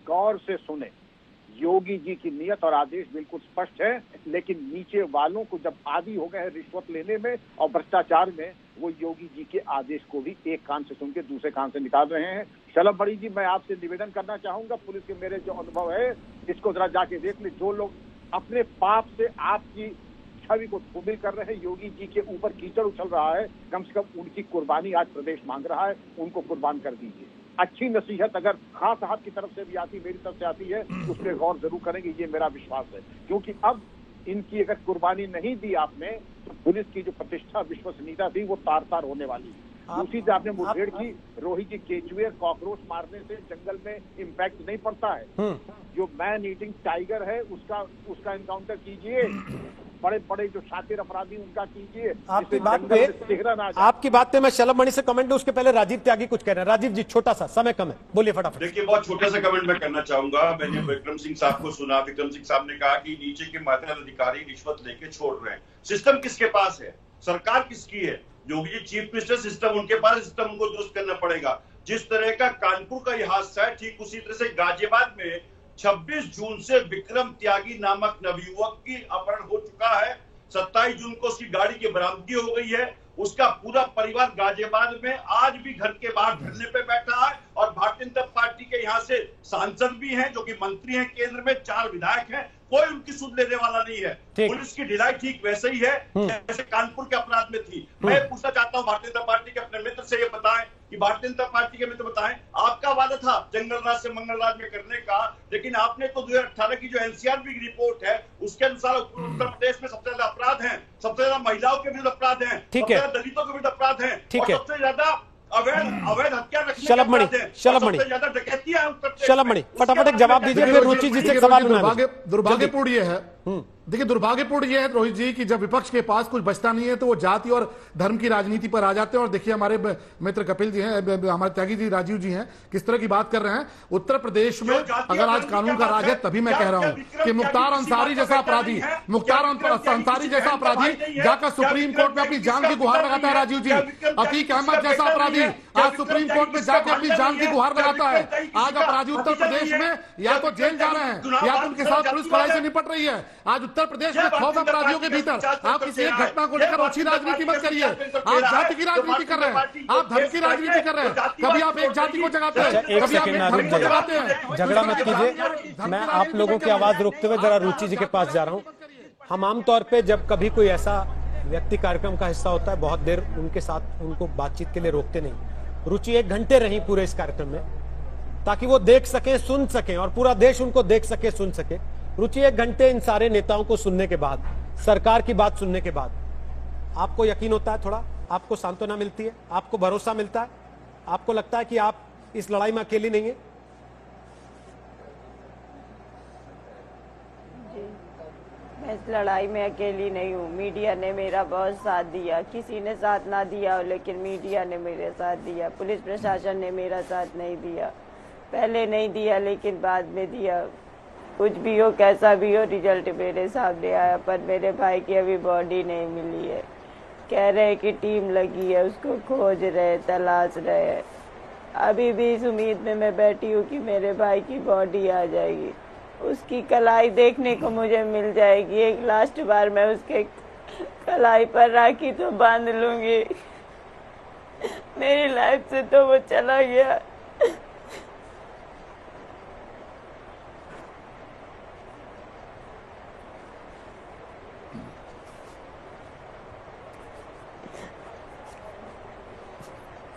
गौर से सुने, योगी जी की नियत और आदेश बिल्कुल स्पष्ट है, लेकिन नीचे वालों को जब आदी हो गए हैं रिश्वत लेने में और भ्रष्टाचार में, वो योगी जी के आदेश को भी एक कान से सुन के दूसरे कान से निकाल रहे हैं। शलभ बड़ी जी, मैं आपसे निवेदन करना चाहूंगा, पुलिस के मेरे जो अनुभव है इसको जरा जाके देख ले। जो लोग अपने पाप से आपकी छवि को धूमिल कर रहे हैं, योगी जी के ऊपर कीचड़ उछल रहा है, कम से कम उनकी कुर्बानी आज प्रदेश मांग रहा है, उनको कुर्बान कर दीजिए। अच्छी नसीहत अगर खान साहब की तरफ से भी आती, मेरी तरफ से आती है, उस पर गौर जरूर करेंगे, ये मेरा विश्वास है। क्योंकि अब इनकी अगर कुर्बानी नहीं दी आपने तो पुलिस की जो प्रतिष्ठा विश्वसनीयता थी वो तार तार होने वाली है। दूसरी से आपने मुठभेड़ की, रोहित जी, केचुए कॉकरोच मारने से जंगल में इम्पैक्ट नहीं पड़ता है। जो मैन ईटिंग टाइगर है उसका एनकाउंटर कीजिए, बड़े बड़े जो शातिर अपराधी उनका कीजिए। आपकी बात पे मैं शलभ मणि से कमेंट दूं, उसके पहले राजीव त्यागी कुछ कह रहे हैं। राजीव जी, छोटा सा समय कम है, बोलिए फटाफट। देखिए, बहुत छोटा सा कमेंट मैं करना चाहूंगा। मैंने विक्रम सिंह साहब को सुना, विक्रम सिंह साहब ने कहा कि नीचे के मातहत अधिकारी रिश्वत लेके छोड़ रहे हैं। सिस्टम किसके पास है, सरकार किसकी है? Yogi ji chief minister, system उनके पास, सिस्टम उनको दुरुस्त करना पड़ेगा। जिस तरह का कानपुर का यह हादसा है, ठीक उसी तरह से गाजियाबाद में 26 जून से विक्रम त्यागी नामक नवयुवक की अपहरण हो चुका है। 27 जून को उसकी गाड़ी की बरामदगी हो गई है उसका पूरा परिवार गाजियाबाद में आज भी घर के बाहर धरने पे बैठा है और भारतीय जनता पार्टी के यहाँ से सांसद भी हैं जो कि मंत्री हैं, केंद्र में 4 विधायक हैं, कोई उनकी सुध लेने वाला नहीं है। पुलिस की ढिलाई ठीक वैसे ही है जैसे कानपुर के अपराध में थी। मैं पूछना चाहता हूँ भारतीय जनता पार्टी के अपने मित्र से ये बताएं कि भारतीय जनता पार्टी के मित्र बताएं, आपका वादा था जंगलराज से मंगलराज में करने का, लेकिन आपने तो 2018 की जो एनसीआरबी की रिपोर्ट है उसके अनुसार उत्तर प्रदेश में सबसे ज्यादा अपराध हैं, सबसे ज्यादा महिलाओं के विरुद्ध अपराध हैं, सबसे ज्यादा दलितों के विरुद्ध अपराध हैं और सबसे ज्यादा अवैध हत्या रखने शलभमणि फटाफट एक जवाब दीजिए, फिर रुचि जी से सवाल। दुर्भाग्यपूर्ण ये है, देखिए दुर्भाग्यपूर्ण ये है रोहित जी कि जब विपक्ष के पास कुछ बचता नहीं है तो वो जाति और धर्म की राजनीति पर आ जाते हैं। और देखिए हमारे मित्र कपिल जी हैं, हमारे त्यागी जी, राजीव जी हैं, किस तरह की बात कर रहे हैं। उत्तर प्रदेश में अगर आज कानून का राज है, तभी मैं कह रहा हूं कि मुख्तार अंसारी जैसा अपराधी जाकर सुप्रीम कोर्ट में अपनी जान की गुहार लगाता है। राजीव जी, अतीक अहमद जैसा अपराधी आज सुप्रीम कोर्ट में जाकर अपनी जान की गुहार लगाता है। आज अपराधी उत्तर प्रदेश में या तो जेल जा रहे हैं या तो उनके साथ पुलिस कड़ाई से निपट रही है। आज उत्तर प्रदेश में खौफ अपराधियों के भीतर आप किसी एक घटना को लेकर अच्छी राजनीति मत करिए। आप जाति की राजनीति कर रहे हैं, आप धर्म की राजनीति कर रहे हैं। कभी आप एक जाति को जगाते हैं, कभी आप एक धर्म को जगाते हैं। झगड़ा मत कीजिए। मैं आप लोगों की आवाज रोकते हुए जरा रुचि जी के पास जा रहा हूं। हम आमतौर पर जब कभी कोई ऐसा व्यक्ति कार्यक्रम का हिस्सा होता है, बहुत देर उनके साथ उनको बातचीत के लिए रोकते नहीं। रुचि 1 घंटे रही पूरे इस कार्यक्रम में, ताकि वो देख सके, सुन सके और पूरा देश उनको देख सके, सुन सके। रुचि 1 घंटे इन सारे नेताओं को सुनने के बाद, सरकार की बात सुनने के बाद, आपको यकीन होता है, थोड़ा आपको सांत्वना मिलती है, आपको भरोसा मिलता है, आपको लगता है कि आप इस लड़ाई में अकेली नहीं है? मैं इस लड़ाई में अकेली नहीं हूँ। मीडिया ने मेरा बहुत साथ दिया, किसी ने साथ ना दिया लेकिन मीडिया ने मेरे साथ दिया। पुलिस प्रशासन ने मेरा साथ नहीं दिया, पहले नहीं दिया लेकिन बाद में दिया। कुछ भी हो, कैसा भी हो, रिजल्ट मेरे सामने आया। पर मेरे भाई की अभी बॉडी नहीं मिली है। कह रहे कि टीम लगी है, उसको खोज रहे, तलाश रहे। अभी भी इस उम्मीद में मैं बैठी हूँ कि मेरे भाई की बॉडी आ जाएगी, उसकी कलाई देखने को मुझे मिल जाएगी। एक लास्ट बार मैं उसके कलाई पर राखी तो बांध लूंगी। मेरी लाइफ से तो वो चला गया।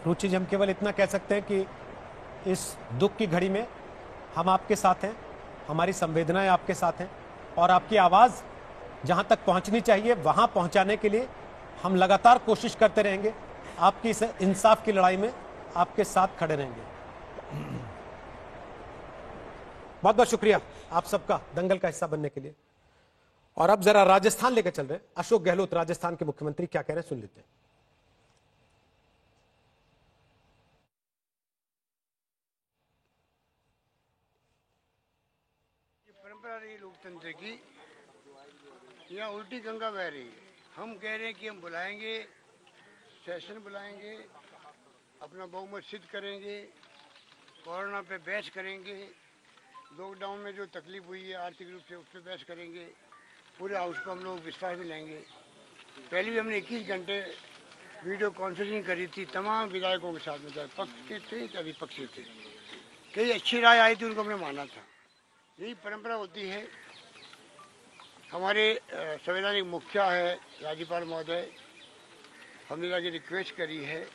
रुचि जी, हम केवल इतना कह सकते हैं कि इस दुख की घड़ी में हम आपके साथ हैं, हमारी संवेदनाएं आपके साथ हैं और आपकी आवाज जहां तक पहुंचनी चाहिए वहां पहुंचाने के लिए हम लगातार कोशिश करते रहेंगे। आपकी इस इंसाफ की लड़ाई में आपके साथ खड़े रहेंगे। बहुत बहुत शुक्रिया आप सबका दंगल का हिस्सा बनने के लिए। और अब जरा राजस्थान लेकर चल रहे हैं। अशोक गहलोत राजस्थान के मुख्यमंत्री क्या कह रहे हैं, सुन लेते हैं। परंपरा रही लोकतंत्र की, यहाँ उल्टी गंगा बह रही है। हम कह रहे हैं कि हम बुलाएंगे, सेशन बुलाएंगे, अपना बहुमत सिद्ध करेंगे, कोरोना पे बहस करेंगे, लॉकडाउन में जो तकलीफ हुई है आर्थिक रूप से उस पर बहस करेंगे, पूरे हाउस को हम लोग विश्वास में लेंगे। पहले भी हमने 21 घंटे वीडियो कॉन्फ्रेंसिंग करी थी तमाम विधायकों के साथ में, चाहे पक्ष के थे चाहे विपक्षी थे। कई अच्छी राय आई थी, उनको हमने माना था। यही परंपरा होती है। हमारे संवैधानिक मुखिया है राज्यपाल महोदय, हमने जाके रिक्वेस्ट करी है।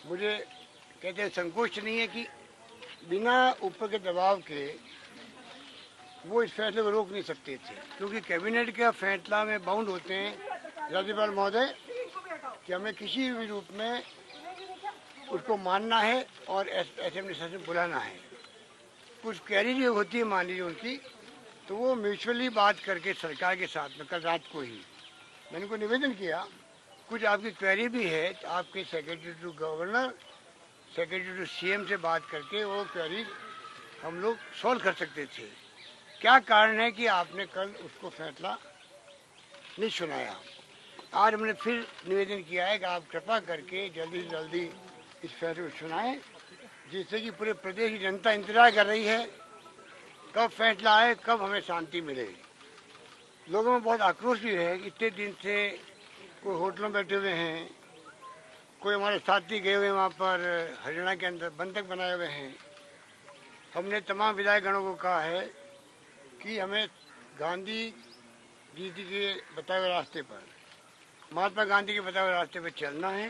मुझे कहते हैं संकोच नहीं है कि बिना ऊपर के दबाव के वो इस फैसले को रोक नहीं सकते थे, क्योंकि कैबिनेट का फैसला में बाउंड होते हैं राज्यपाल महोदय कि हमें किसी भी रूप में उसको मानना है और असेंबली सेशन बुलाना है। कुछ क्वेरी जो होती है मान लीजिए उनकी, तो वो म्यूचुअली बात करके सरकार के साथ में कल रात को ही मैंने को निवेदन किया, कुछ आपकी क्वेरी भी है तो आपके secretary to governor, secretary to CM से बात करके वो क्वेरी हम लोग सॉल्व कर सकते थे। क्या कारण है कि आपने कल उसको फैसला नहीं सुनाया। आज हमने फिर निवेदन किया है कि आप कृपा करके जल्दी से जल्दी इस फैसले को सुनाएं, जिससे कि पूरे प्रदेश की जनता इंतजार कर रही है कब फैसला आए, कब हमें शांति मिले। लोगों में बहुत आक्रोश भी है कि इतने दिन से कोई होटलों में बैठे हुए हैं, कोई हमारे साथी गए हुए वहाँ पर हरियाणा के अंदर बंधक बनाए हुए हैं। हमने तमाम विधायकगणों को कहा है कि हमें गांधी जी के बताए हुए रास्ते पर, महात्मा गांधी के बताए हुए रास्ते पर चलना है।